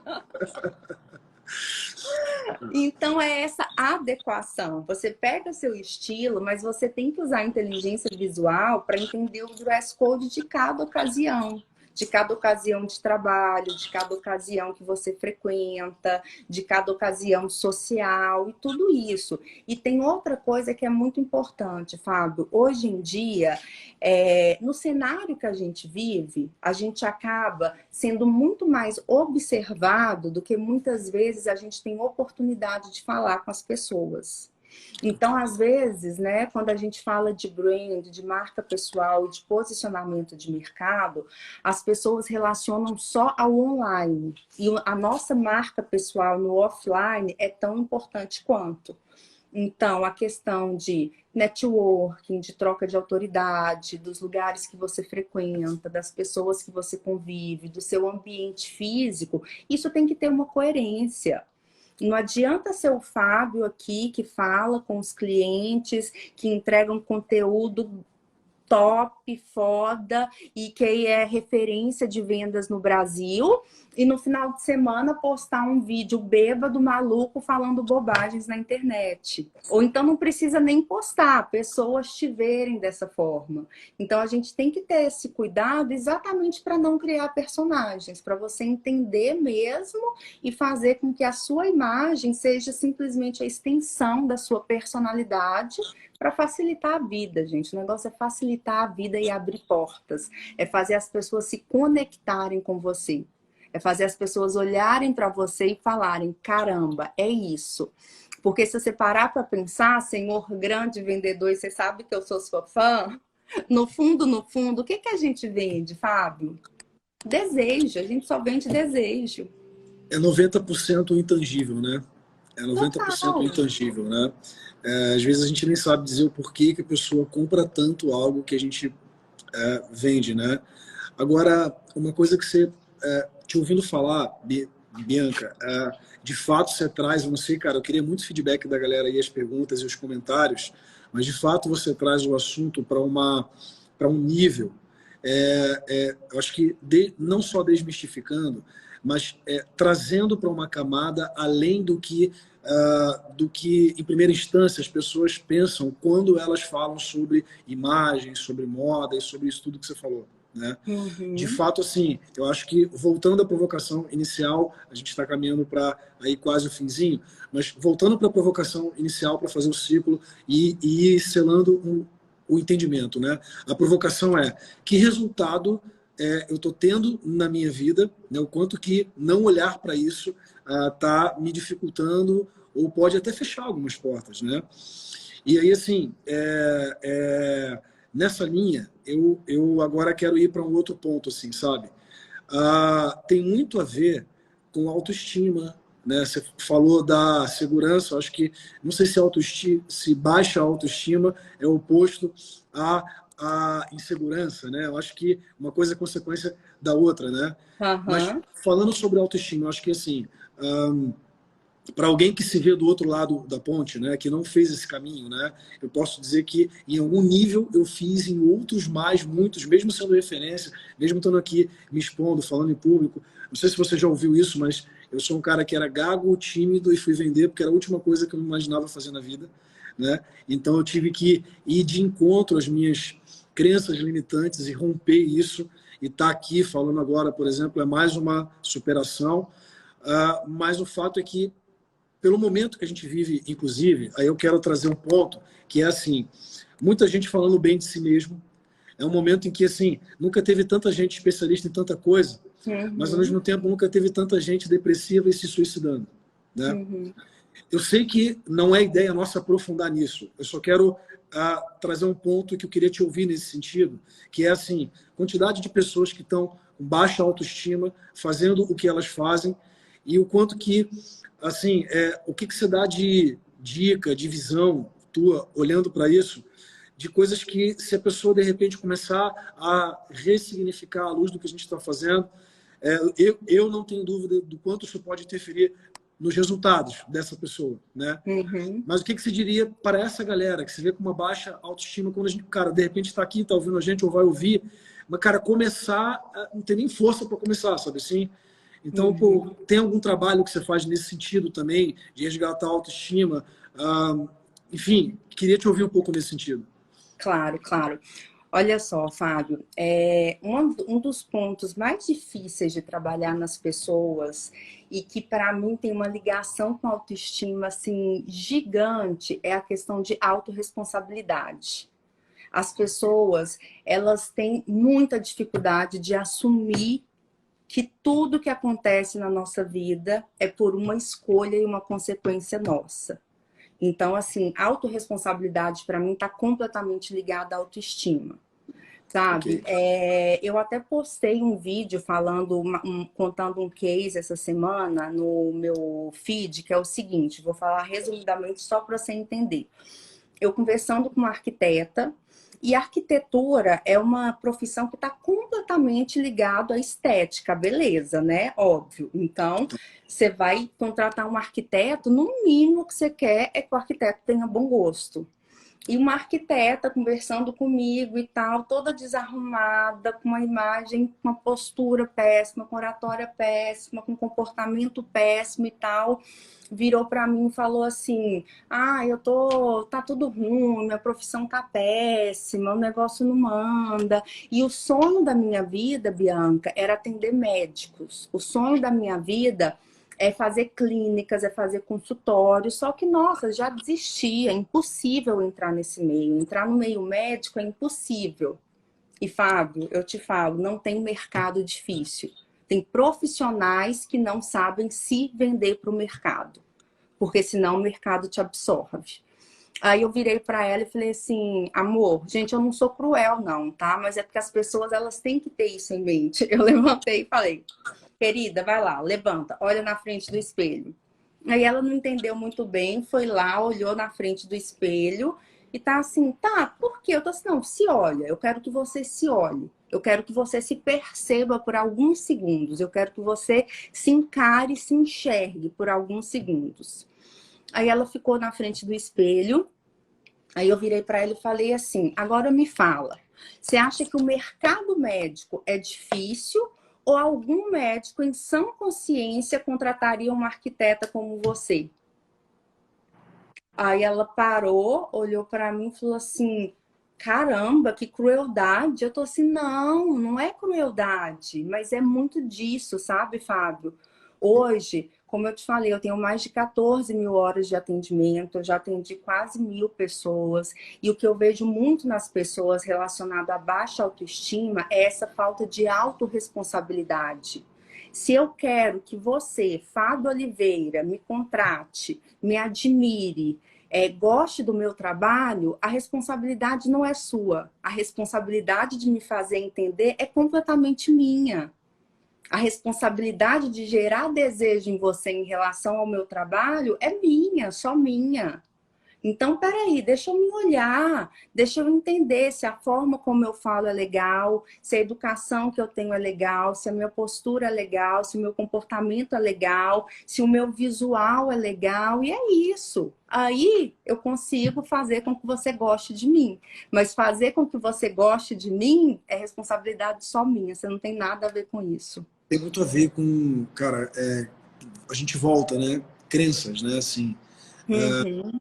Então, é essa adequação. Você pega seu estilo, mas você tem que usar a inteligência visual para entender o dress code de cada ocasião. De cada ocasião de trabalho, de cada ocasião que você frequenta, de cada ocasião social e tudo isso. E tem outra coisa que é muito importante, Fábio. Hoje em dia, no cenário que a gente vive, a gente acaba sendo muito mais observado do que muitas vezes a gente tem oportunidade de falar com as pessoas. Então, às vezes, né, quando a gente fala de brand, de marca pessoal, de posicionamento de mercado, as pessoas relacionam só ao online. E a nossa marca pessoal no offline é tão importante quanto. Então, a questão de networking, de troca de autoridade, dos lugares que você frequenta, das pessoas que você convive, do seu ambiente físico, isso tem que ter uma coerência. Não adianta ser o Fábio aqui que fala com os clientes, que entrega um conteúdo top, foda, e que é referência de vendas no Brasil, e no final de semana postar um vídeo bêbado, maluco, falando bobagens na internet. Ou então não precisa nem postar, pessoas te verem dessa forma. Então a gente tem que ter esse cuidado exatamente para não criar personagens, para você entender mesmo e fazer com que a sua imagem seja simplesmente a extensão da sua personalidade, para facilitar a vida, gente. O negócio é facilitar a vida e abrir portas. É fazer as pessoas se conectarem com você. É fazer as pessoas olharem para você e falarem, caramba, é isso. Porque se você parar para pensar, senhor grande vendedor, e você sabe que eu sou sua fã, no fundo, o que que a gente vende, Fábio? Desejo. A gente só vende desejo. É 90% intangível, né? É 90% Total. intangível, né? Às vezes a gente nem sabe dizer o porquê que a pessoa compra tanto algo que a gente vende, né? Agora, uma coisa que você, te ouvindo falar, Bianca, de fato você traz, eu não sei, cara, eu queria muito feedback da galera aí, as perguntas e os comentários, mas de fato você traz o assunto para um nível, eu acho que não só desmistificando, mas trazendo para uma camada além do que, em primeira instância, as pessoas pensam quando elas falam sobre imagem, sobre moda e sobre isso tudo que você falou. Né? Uhum. De fato, assim, eu acho que, voltando à provocação inicial, a gente está caminhando para aí quase o finzinho, mas voltando para a provocação inicial, para fazer o ciclo e ir selando o entendimento. Né? A provocação é: que resultado eu estou tendo na minha vida, né, o quanto que não olhar para isso está me dificultando ou pode até fechar algumas portas. Né? E aí, assim, nessa linha, eu agora quero ir para um outro ponto, assim, sabe? Tem muito a ver com autoestima, né? Você falou da segurança, eu acho que, não sei se baixa autoestima é oposto à insegurança, né? Eu acho que uma coisa é consequência da outra, né? Mas Uhum. falando sobre autoestima, eu acho que, assim, para alguém que se vê do outro lado da ponte, né, que não fez esse caminho, né, eu posso dizer que em algum nível eu fiz, em outros mais, muitos, mesmo sendo referência, mesmo estando aqui me expondo, falando em público. Não sei se você já ouviu isso, mas eu sou um cara que era gago, tímido e fui vender porque era a última coisa que eu imaginava fazer na vida, né? Então eu tive que ir de encontro às minhas crenças limitantes e romper isso, e estar aqui falando agora, por exemplo, é mais uma superação. Mas o fato é que, pelo momento que a gente vive, inclusive, aí eu quero trazer um ponto que é assim, muita gente falando bem de si mesmo. É um momento em que, assim, nunca teve tanta gente especialista em tanta coisa, mas, ao Uhum, mesmo tempo, nunca teve tanta gente depressiva e se suicidando, né? uhum. Eu sei que não é ideia nossa aprofundar nisso. Eu só quero trazer um ponto que eu queria te ouvir nesse sentido, que é assim, quantidade de pessoas que estão com baixa autoestima, fazendo o que elas fazem, e o quanto que, assim, o que você dá de dica, de visão tua, olhando para isso, de coisas que, se a pessoa, de repente, começar a ressignificar à luz do que a gente está fazendo, eu não tenho dúvida do quanto isso pode interferir nos resultados dessa pessoa, né? Uhum. Mas o que você diria para essa galera que se vê com uma baixa autoestima quando a gente, cara, de repente está aqui, está ouvindo a gente ou vai ouvir, mas, cara, começar, não tem nem força para começar, sabe assim? Então, pô, Uhum. tem algum trabalho que você faz nesse sentido também, de resgatar a autoestima? Enfim, queria te ouvir um pouco nesse sentido. Claro, claro. Olha só, Fábio, um dos pontos mais difíceis de trabalhar nas pessoas e que para mim tem uma ligação com a autoestima assim gigante é a questão de autorresponsabilidade. As pessoas, elas têm muita dificuldade de assumir que tudo que acontece na nossa vida é por uma escolha e uma consequência nossa. Então, assim, autorresponsabilidade para mim está completamente ligada à autoestima, sabe? Ok. Eu até postei um vídeo falando, contando um case essa semana no meu feed, que é o seguinte, vou falar resumidamente só para você entender. Eu conversando com uma arquiteta, e a arquitetura é uma profissão que está completamente ligada à estética, à beleza, né? Óbvio. Então, você vai contratar um arquiteto, no mínimo que você quer é que o arquiteto tenha bom gosto. E uma arquiteta conversando comigo e tal, toda desarrumada, com uma imagem, com uma postura péssima, com oratória péssima, com comportamento péssimo e tal, virou para mim e falou assim: "Ah, tá tudo ruim, minha profissão tá péssima, o negócio não anda". E o sonho da minha vida, Bianca, era atender médicos. O sonho da minha vida é fazer clínicas, é fazer consultório, só que, nossa, já desisti, é impossível entrar nesse meio. Entrar no meio médico é impossível. E, Fábio, eu te falo, não tem mercado difícil. Tem profissionais que não sabem se vender para o mercado, porque senão o mercado te absorve. Aí eu virei para ela e falei assim: amor, gente, eu não sou cruel não, tá? Mas é porque as pessoas, elas têm que ter isso em mente. Eu levantei e falei: querida, vai lá, levanta, olha na frente do espelho. Aí ela não entendeu muito bem, foi lá, olhou na frente do espelho e tá assim, tá, por quê? Eu tô assim, não, se olha, eu quero que você se olhe. Eu quero que você se perceba por alguns segundos. Eu quero que você se encare, se enxergue por alguns segundos. Aí ela ficou na frente do espelho. Aí eu virei para ela e falei assim: agora me fala, você acha que o mercado médico é difícil ou algum médico em sã consciência contrataria uma arquiteta como você? Aí ela parou, olhou para mim e falou assim: caramba, que crueldade. Eu tô assim: não, não é crueldade, mas é muito disso, sabe, Fábio? Hoje, como eu te falei, eu tenho mais de 14 mil horas de atendimento, eu já atendi quase 1.000 pessoas, e o que eu vejo muito nas pessoas relacionado à baixa autoestima é essa falta de autorresponsabilidade. Se eu quero que você, Fábio Oliveira, me contrate, me admire, goste do meu trabalho, a responsabilidade não é sua. A responsabilidade de me fazer entender é completamente minha. A responsabilidade de gerar desejo em você em relação ao meu trabalho é minha, só minha. Então, peraí, deixa eu me olhar, deixa eu entender se a forma como eu falo é legal, se a educação que eu tenho é legal, se a minha postura é legal, se o meu comportamento é legal, se o meu visual é legal, e é isso. Aí eu consigo fazer com que você goste de mim. Mas fazer com que você goste de mim é responsabilidade só minha, você não tem nada a ver com isso. Tem muito a ver com, cara, a gente volta, né? Crenças, né? Assim, Uhum.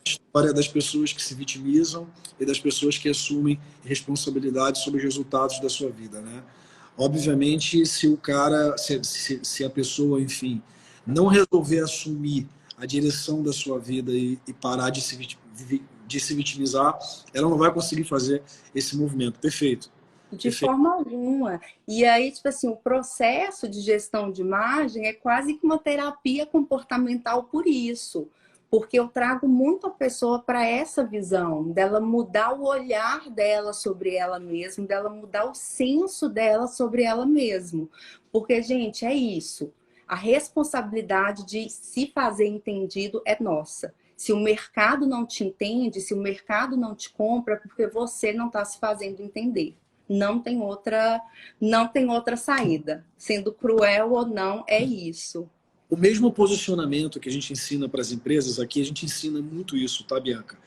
história das pessoas que se vitimizam e das pessoas que assumem responsabilidade sobre os resultados da sua vida, né? Obviamente, se o cara, se a pessoa, enfim, não resolver assumir a direção da sua vida e parar de se vitimizar, ela não vai conseguir fazer esse movimento. Perfeito. De Perfeito. forma alguma. E aí, tipo assim, o processo de gestão de imagem é quase que uma terapia comportamental por isso. Porque eu trago muito a pessoa para essa visão, dela mudar o olhar dela sobre ela mesma, dela mudar o senso dela sobre ela mesma. Porque, gente, é isso. A responsabilidade de se fazer entendido é nossa. Se o mercado não te entende, se o mercado não te compra, é porque você não está se fazendo entender. Não tem outra saída. Sendo cruel ou não, é isso. O mesmo posicionamento que a gente ensina para as empresas, aqui a gente ensina muito isso, tá, Bianca?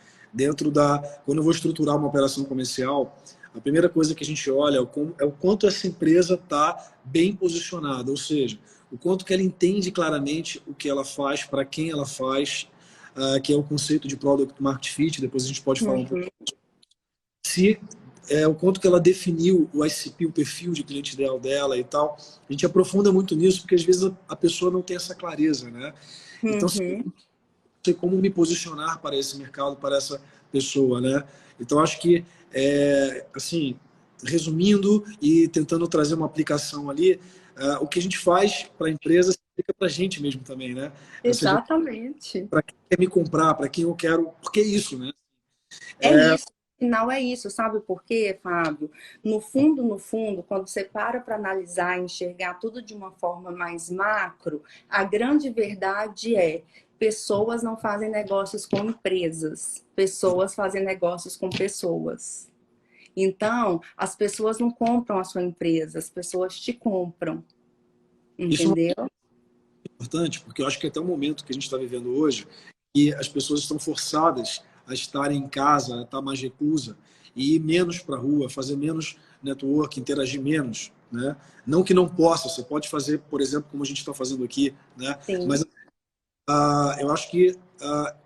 Quando eu vou estruturar uma operação comercial, a primeira coisa que a gente olha é o quanto essa empresa está bem posicionada, ou seja, o quanto que ela entende claramente o que ela faz, para quem ela faz, que é o conceito de Product Market Fit, depois a gente pode falar um pouco. Uhum. Se o quanto que ela definiu o ICP, o perfil de cliente ideal dela e tal. A gente aprofunda muito nisso, porque às vezes a pessoa não tem essa clareza, né? Então, Uhum. sei como me posicionar para esse mercado, para essa pessoa, né? Então, acho que, assim, resumindo e tentando trazer uma aplicação ali, o que a gente faz para a empresa se aplica para a gente mesmo também, né? Ou seja, Exatamente. para quem quer me comprar, para quem eu quero, porque é isso, né? É isso. Afinal, é isso. Sabe por quê, Fábio? No fundo, quando você para analisar e enxergar tudo de uma forma mais macro, a grande verdade é: pessoas não fazem negócios com empresas, pessoas fazem negócios com pessoas. Então, as pessoas não compram a sua empresa, as pessoas te compram, Isso entendeu? é importante, porque eu acho que até o momento que a gente está vivendo hoje, que as pessoas estão forçadas a estarem em casa, a estar mais reclusa e ir menos para a rua, fazer menos network, interagir menos, né? Não que não possa, você pode fazer, por exemplo, como a gente está fazendo aqui, né? Sim, Mas eu acho que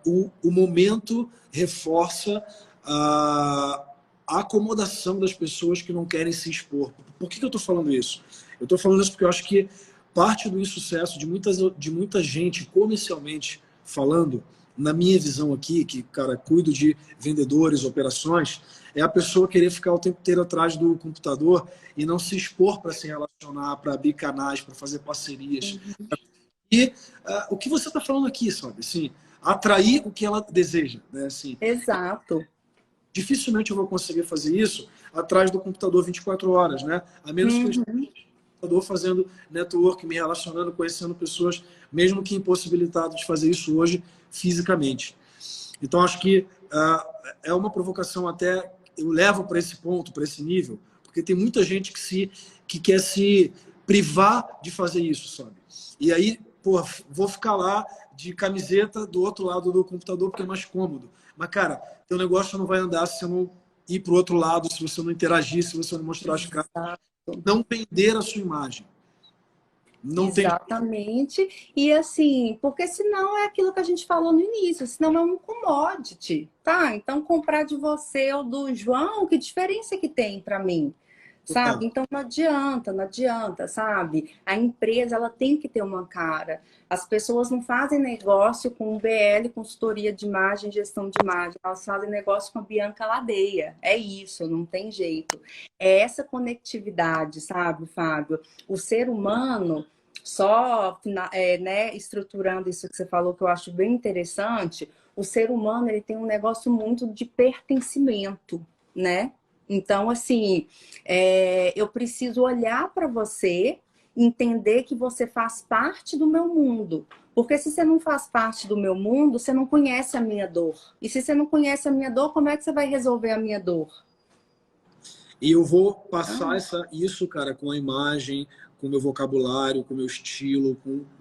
o momento reforça a acomodação das pessoas que não querem se expor. Por que eu estou falando isso? Eu estou falando isso porque eu acho que parte do insucesso de muita gente, comercialmente falando, na minha visão aqui, que, cara, cuido de vendedores, operações, é a pessoa querer ficar o tempo inteiro atrás do computador e não se expor para se relacionar, para abrir canais, para fazer parcerias. E o que você está falando aqui, sabe? Assim, atrair o que ela deseja, né? Assim, exato. dificilmente eu vou conseguir fazer isso atrás do computador 24 horas, né? A menos que eu esteja Uhum. no computador fazendo network, me relacionando, conhecendo pessoas, mesmo que impossibilitado de fazer isso hoje fisicamente. Então, acho que é uma provocação até, eu levo para esse ponto, para esse nível, porque tem muita gente que quer se privar de fazer isso, sabe? E aí, pô, vou ficar lá de camiseta do outro lado do computador porque é mais cômodo. Mas, cara, teu negócio não vai andar se você não ir para o outro lado, se você não interagir, se você não mostrar as caras, Exato. não vender a sua imagem. Não tem. Exatamente. E assim, porque senão é aquilo que a gente falou no início, senão é um commodity, tá? Então comprar de você ou do João, que diferença que tem para mim? Sabe? Total. Então não adianta, sabe? A empresa ela tem que ter uma cara. As pessoas não fazem negócio com o BL, consultoria de imagem, gestão de imagem. Elas fazem negócio com a Bianca Ladeia. É isso, não tem jeito. É essa conectividade, sabe, Fábio? O ser humano, só né, estruturando isso que você falou, que eu acho bem interessante, o ser humano ele tem um negócio muito de pertencimento, né? Então, assim, eu preciso olhar para você, entender que você faz parte do meu mundo. Porque se você não faz parte do meu mundo, você não conhece a minha dor. E se você não conhece a minha dor, como é que você vai resolver a minha dor? E eu vou passar isso, cara, com a imagem, com o meu vocabulário, com o meu estilo,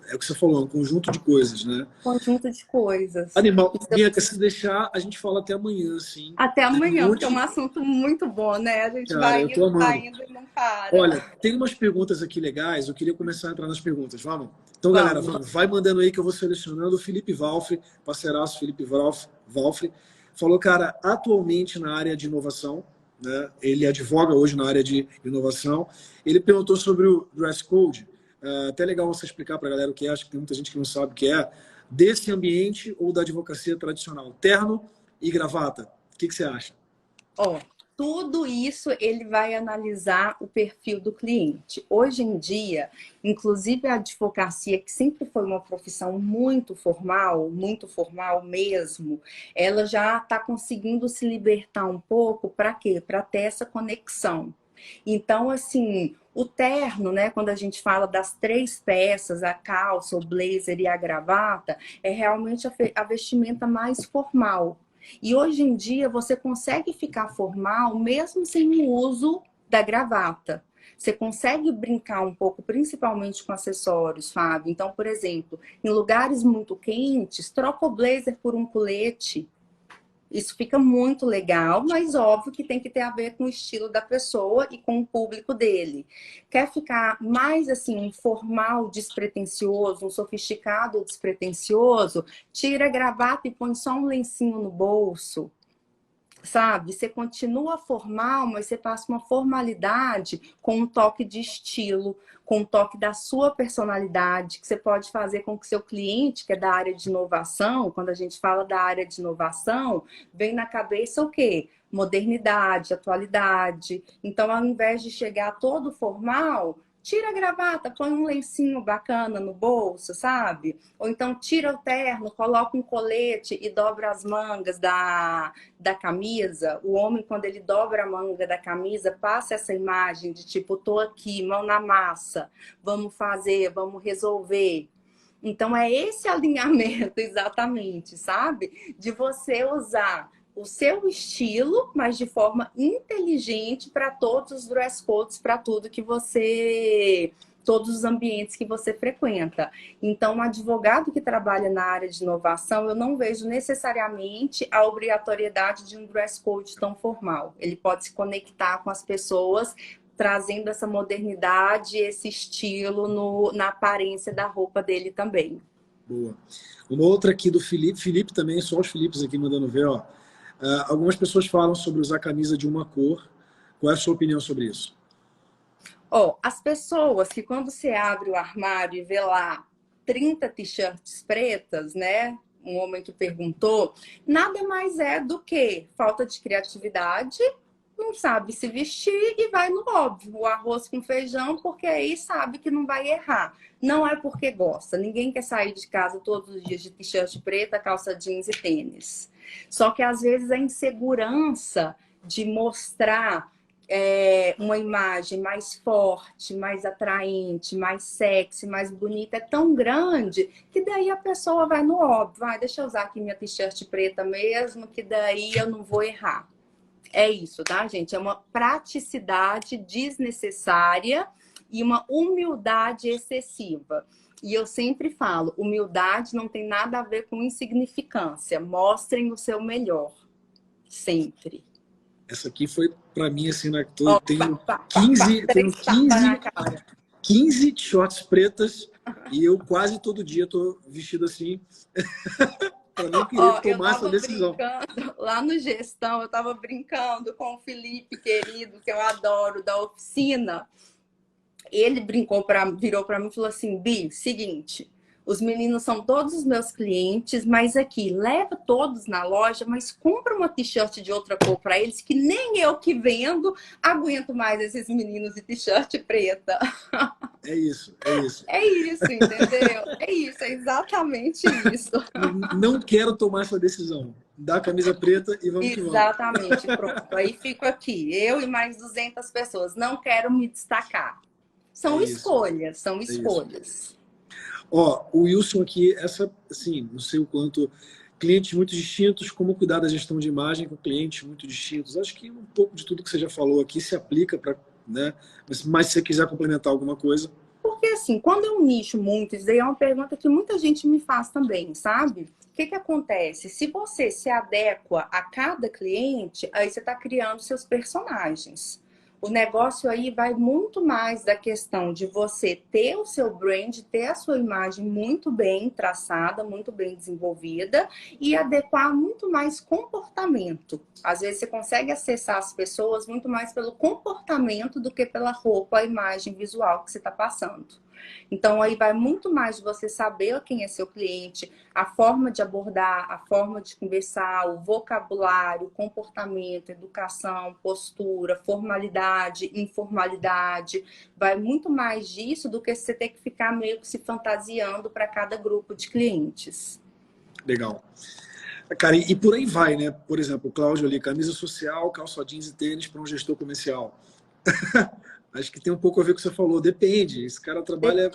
é o que você falou, um conjunto de coisas, né? Conjunto de coisas. Animal. Bianca, se deixar, a gente fala até amanhã, assim. Até Tem um amanhã, porque é um monte. assunto muito bom, né? A gente Cara, eu tô vai amando. indo e não para. Olha, tem umas perguntas aqui legais, eu queria começar a entrar nas perguntas, vamos? Então, galera, Vamos. vai mandando aí que eu vou selecionando. O Felipe Valfre, parceiraço Felipe Valfre, falou, cara, atualmente na área de inovação, né? Ele advoga hoje na área de inovação. Ele perguntou sobre o dress code. Até legal você explicar para a galera o que é, acho que tem muita gente que não sabe o que é. Desse ambiente ou da advocacia tradicional? Terno e gravata. O que você acha? Ó, tudo isso ele vai analisar o perfil do cliente. Hoje em dia, inclusive a advocacia, que sempre foi uma profissão muito formal mesmo, ela já está conseguindo se libertar um pouco para quê? Para ter essa conexão. Então, assim, o terno, né, quando a gente fala das 3 peças, a calça, o blazer e a gravata, é realmente a vestimenta mais formal. E hoje em dia você consegue ficar formal mesmo sem o uso da gravata. Você consegue brincar um pouco, principalmente com acessórios, Fábio. Então, por exemplo, em lugares muito quentes, troca o blazer por um colete. Isso fica muito legal, mas óbvio que tem que ter a ver com o estilo da pessoa e com o público dele. Quer ficar mais assim, um formal despretensioso, um sofisticado despretensioso? Tira a gravata e põe só um lencinho no bolso. Sabe? Você continua formal, mas você passa uma formalidade com um toque de estilo, com um toque da sua personalidade, que você pode fazer com que seu cliente, que é da área de inovação, quando a gente fala da área de inovação, vem na cabeça o quê? Modernidade, atualidade. Então, ao invés de chegar todo formal, tira a gravata, põe um lencinho bacana no bolso, sabe? Ou então tira o terno, coloca um colete e dobra as mangas da camisa. O homem, quando ele dobra a manga da camisa, passa essa imagem de tipo, tô aqui, mão na massa, vamos fazer, vamos resolver. Então, é esse alinhamento exatamente, sabe? De você usar o seu estilo, mas de forma inteligente para todos os dress codes, para tudo que você... todos os ambientes que você frequenta. Então, um advogado que trabalha na área de inovação, eu não vejo necessariamente a obrigatoriedade de um dress code tão formal. Ele pode se conectar com as pessoas, trazendo essa modernidade, esse estilo na aparência da roupa dele também. Boa. Uma outra aqui do Felipe. Felipe também, só os Filipes aqui mandando ver, ó. Algumas pessoas falam sobre usar camisa de uma cor. Qual é a sua opinião sobre isso? As pessoas que quando você abre o armário e vê lá 30 t-shirts pretas, né? Um homem que perguntou, nada mais é do que falta de criatividade, não sabe se vestir e vai no óbvio, o arroz com feijão, porque aí sabe que não vai errar. Não é porque gosta. Ninguém quer sair de casa todos os dias de t-shirt preta, calça jeans e tênis. Só que às vezes a insegurança de mostrar uma imagem mais forte, mais atraente, mais sexy, mais bonita, é tão grande que daí a pessoa vai no óbvio. Deixa eu usar aqui minha t-shirt preta mesmo, que daí eu não vou errar. É isso, tá, gente? É uma praticidade desnecessária e uma humildade excessiva. E eu sempre falo, humildade não tem nada a ver com insignificância. Mostrem o seu melhor. Sempre. Essa aqui foi para mim, assim, né? Tenho 15 shorts pretas e eu quase todo dia tô vestido assim para não querer tomar essa decisão. Lá no Gestão, eu tava brincando com o Felipe, querido, que eu adoro, da oficina. Ele virou para mim e falou assim, Bi, seguinte... Os meninos são todos os meus clientes, mas aqui, leva todos na loja, mas compra uma t-shirt de outra cor para eles, que nem eu que vendo aguento mais esses meninos de t-shirt preta. É isso, é isso. É isso, entendeu? É isso, é exatamente isso. Não quero tomar essa decisão. Dá a camisa preta e vamos que vamos. Exatamente, pronto. Aí fico aqui, eu e mais 200 pessoas. Não quero me destacar. São escolhas, são escolhas. Ó, o Wilson aqui, essa, assim, não sei o quanto, clientes muito distintos, como cuidar da gestão de imagem com clientes muito distintos. Acho que um pouco de tudo que você já falou aqui se aplica para, né? Mas se você quiser complementar alguma coisa. Porque assim, quando eu nicho muito, isso daí é uma pergunta que muita gente me faz também, sabe? O que que acontece? Se você se adequa a cada cliente, aí você está criando seus personagens. O negócio aí vai muito mais da questão de você ter o seu brand, ter a sua imagem muito bem traçada, muito bem desenvolvida e adequar muito mais comportamento. Às vezes você consegue acessar as pessoas muito mais pelo comportamento do que pela roupa, a imagem visual que você está passando. Então, aí vai muito mais de você saber quem é seu cliente, a forma de abordar, a forma de conversar, o vocabulário, comportamento, educação, postura, formalidade, informalidade. Vai muito mais disso do que você ter que ficar meio que se fantasiando para cada grupo de clientes. Legal. Cara, e por aí vai, né? Por exemplo, o Cláudio ali, camisa social, calça jeans e tênis para um gestor comercial. Acho que tem um pouco a ver com o que você falou. Depende. Esse cara trabalha.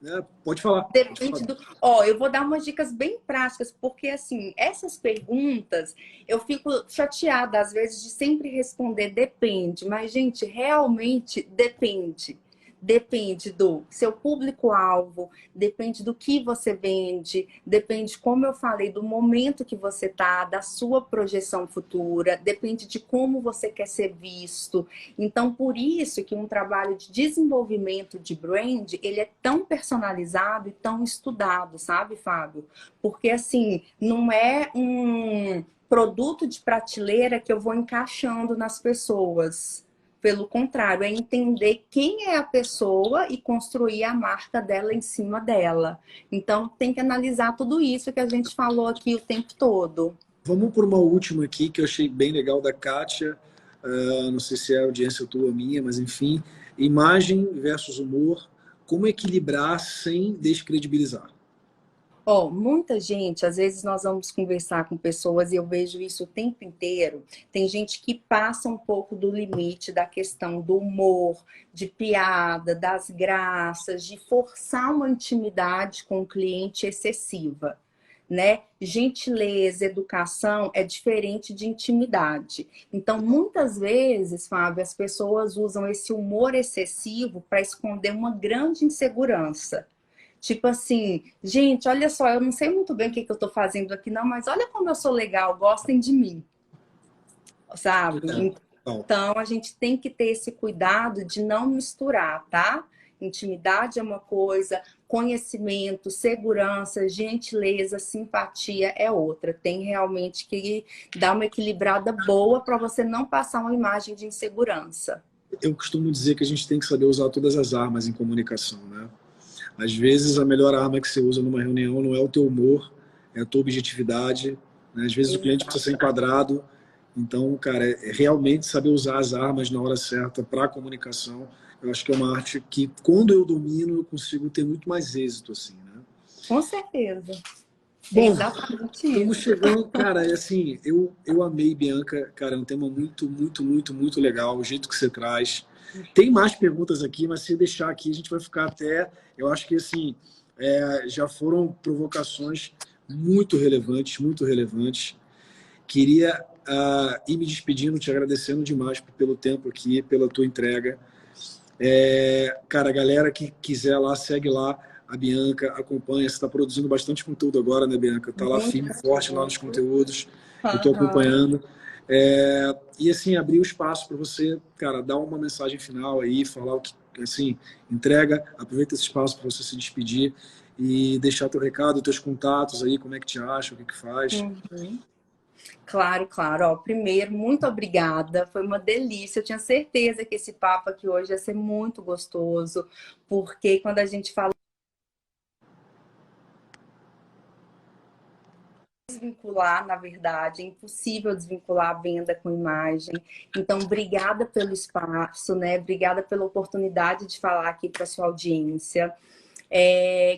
Né? Pode falar. Pode Depende falar. do. Ó, eu vou dar umas dicas bem práticas, porque assim, essas perguntas eu fico chateada às vezes de sempre responder depende, mas, gente, realmente depende. Depende do seu público-alvo, depende do que você vende, depende, como eu falei, do momento que você tá, da sua projeção futura, depende de como você quer ser visto. Então, por isso que um trabalho de desenvolvimento de brand, ele é tão personalizado e tão estudado, sabe, Fábio? Porque, assim, não é um produto de prateleira que eu vou encaixando nas pessoas. Pelo contrário, é entender quem é a pessoa e construir a marca dela em cima dela. Então, tem que analisar tudo isso que a gente falou aqui o tempo todo. Vamos por uma última aqui que eu achei bem legal da Kátia. Não sei se é audiência tua ou minha, mas enfim. Imagem versus humor. Como equilibrar sem descredibilizar? Ó, muita gente, às vezes nós vamos conversar com pessoas e eu vejo isso o tempo inteiro. Tem gente que passa um pouco do limite da questão do humor, de piada, das graças, de forçar uma intimidade com o cliente excessiva, né? Gentileza, educação é diferente de intimidade. Então, muitas vezes, Fábio, as pessoas usam esse humor excessivo para esconder uma grande insegurança. Tipo assim, gente, olha só, eu não sei muito bem o que que eu tô fazendo aqui, não, mas olha como eu sou legal, gostem de mim, sabe? Bom, Então, a gente tem que ter esse cuidado de não misturar, tá? Intimidade é uma coisa, conhecimento, segurança, gentileza, simpatia é outra. Tem realmente que dar uma equilibrada boa para você não passar uma imagem de insegurança. eu costumo dizer que a gente tem que saber usar todas as armas em comunicação, né? Às vezes a melhor arma que você usa numa reunião não é o teu humor, é a tua objetividade, né? Às vezes o cliente precisa ser enquadrado. Então, cara, é realmente saber usar as armas na hora certa para a comunicação. Eu acho que é uma arte que, quando eu domino, eu consigo ter muito mais êxito, assim, né? Com certeza. É Bom, exatamente estamos isso. chegando, cara, é assim, eu amei, Bianca, cara, é um tema muito, muito, muito, muito legal, o jeito que você traz. Tem mais perguntas aqui, mas se deixar aqui, a gente vai ficar até, eu acho que, assim, já foram provocações muito relevantes, muito relevantes. Queria ir me despedindo, te agradecendo demais pelo tempo aqui, pela tua entrega. Cara, a galera que quiser lá, segue lá a Bianca, acompanha. Você está produzindo bastante conteúdo agora, né, Bianca? Tá lá Muito firme, forte lá nos bom. conteúdos. Eu estou Aham. acompanhando. E assim, abrir o espaço para você, cara, dar uma mensagem final aí, falar o que, assim, entrega, aproveita esse espaço para você se despedir e deixar teu recado, teus contatos aí, como é que te acha, o que que faz. Uhum. Claro, claro. Ó, primeiro, muito obrigada. Foi uma delícia. Eu tinha certeza que esse papo aqui hoje ia ser muito gostoso, porque quando a gente fala desvincular, na verdade, é impossível desvincular a venda com imagem. Então, obrigada pelo espaço, né? Obrigada pela oportunidade de falar aqui para sua audiência.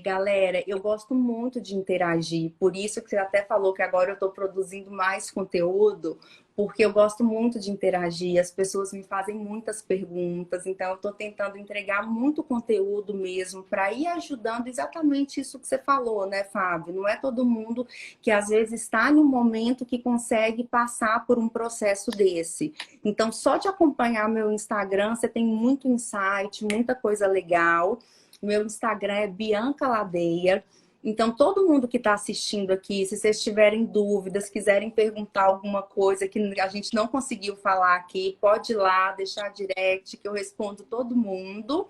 Galera, eu gosto muito de interagir, por isso que você até falou que agora eu estou produzindo mais conteúdo, porque eu gosto muito de interagir, as pessoas me fazem muitas perguntas, então eu estou tentando entregar muito conteúdo mesmo para ir ajudando exatamente isso que você falou, né, Fábio? Não é todo mundo que às vezes está em um momento que consegue passar por um processo desse. Então, só de acompanhar meu Instagram, você tem muito insight, muita coisa legal. Meu Instagram é Bianca Ladeia. Então, todo mundo que está assistindo aqui, se vocês tiverem dúvidas, quiserem perguntar alguma coisa que a gente não conseguiu falar aqui, pode ir lá, deixar direct, que eu respondo todo mundo.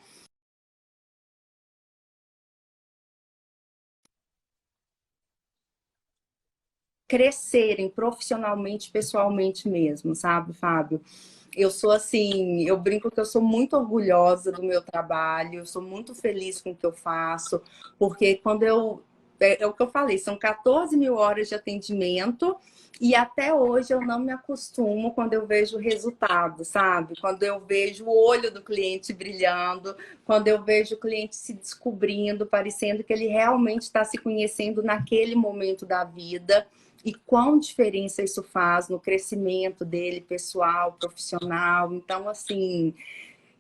Crescerem profissionalmente, pessoalmente mesmo, sabe, Fábio? Eu sou assim, eu brinco que eu sou muito orgulhosa do meu trabalho, eu sou muito feliz com o que eu faço, porque quando é o que eu falei, são 14 mil horas de atendimento e até hoje eu não me acostumo quando eu vejo o resultado, sabe? Quando eu vejo o olho do cliente brilhando, quando eu vejo o cliente se descobrindo, parecendo que ele realmente está se conhecendo naquele momento da vida. E quão diferença isso faz no crescimento dele, pessoal, profissional. Então, assim,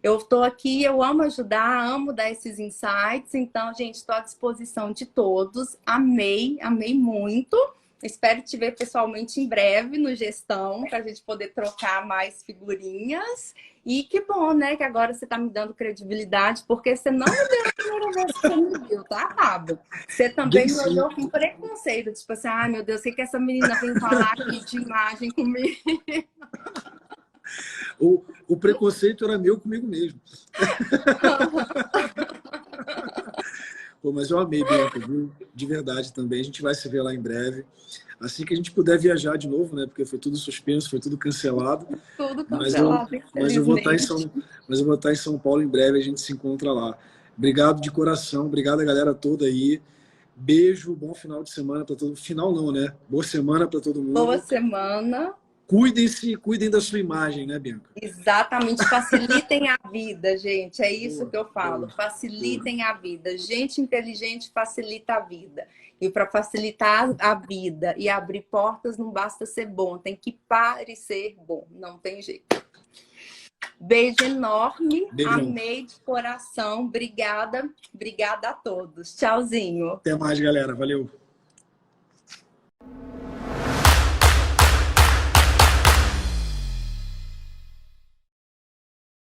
eu estou aqui, eu amo ajudar, amo dar esses insights. Então, gente, estou à disposição de todos. Amei, amei muito. Espero te ver pessoalmente em breve no Gestão, para a gente poder trocar mais figurinhas. E que bom, né? Que agora você está me dando credibilidade, porque você não me deu a primeira vez que você me viu, tá, Fábio? Você também me olhou com preconceito, tipo assim, ai meu Deus, o que que essa menina vem falar aqui de imagem comigo? O preconceito era meu comigo mesmo. Pô, mas eu amei, Bianca, viu? De verdade também. A gente vai se ver lá em breve. Assim que a gente puder viajar de novo, né? Porque foi tudo suspenso, foi tudo cancelado. Tudo Mas eu, cancelado, mas eu vou estar infelizmente. mas eu vou estar em São Paulo em breve, a gente se encontra lá. Obrigado de coração, obrigado a galera toda aí. Beijo, bom final de semana para todo mundo. Final não, né? Boa semana para todo Boa mundo. semana. Cuidem-se, cuidem da sua imagem, né, Bianca? Exatamente, facilitem a vida, gente. É isso Boa, que eu falo. boa, boa. Facilitem a vida. Gente inteligente facilita a vida. E para facilitar a vida e abrir portas, não basta ser bom, tem que parecer bom. Não tem jeito. Beijo enorme. Beijão. Amei de coração. Obrigada. Obrigada a todos. Tchauzinho. Até mais, galera. Valeu.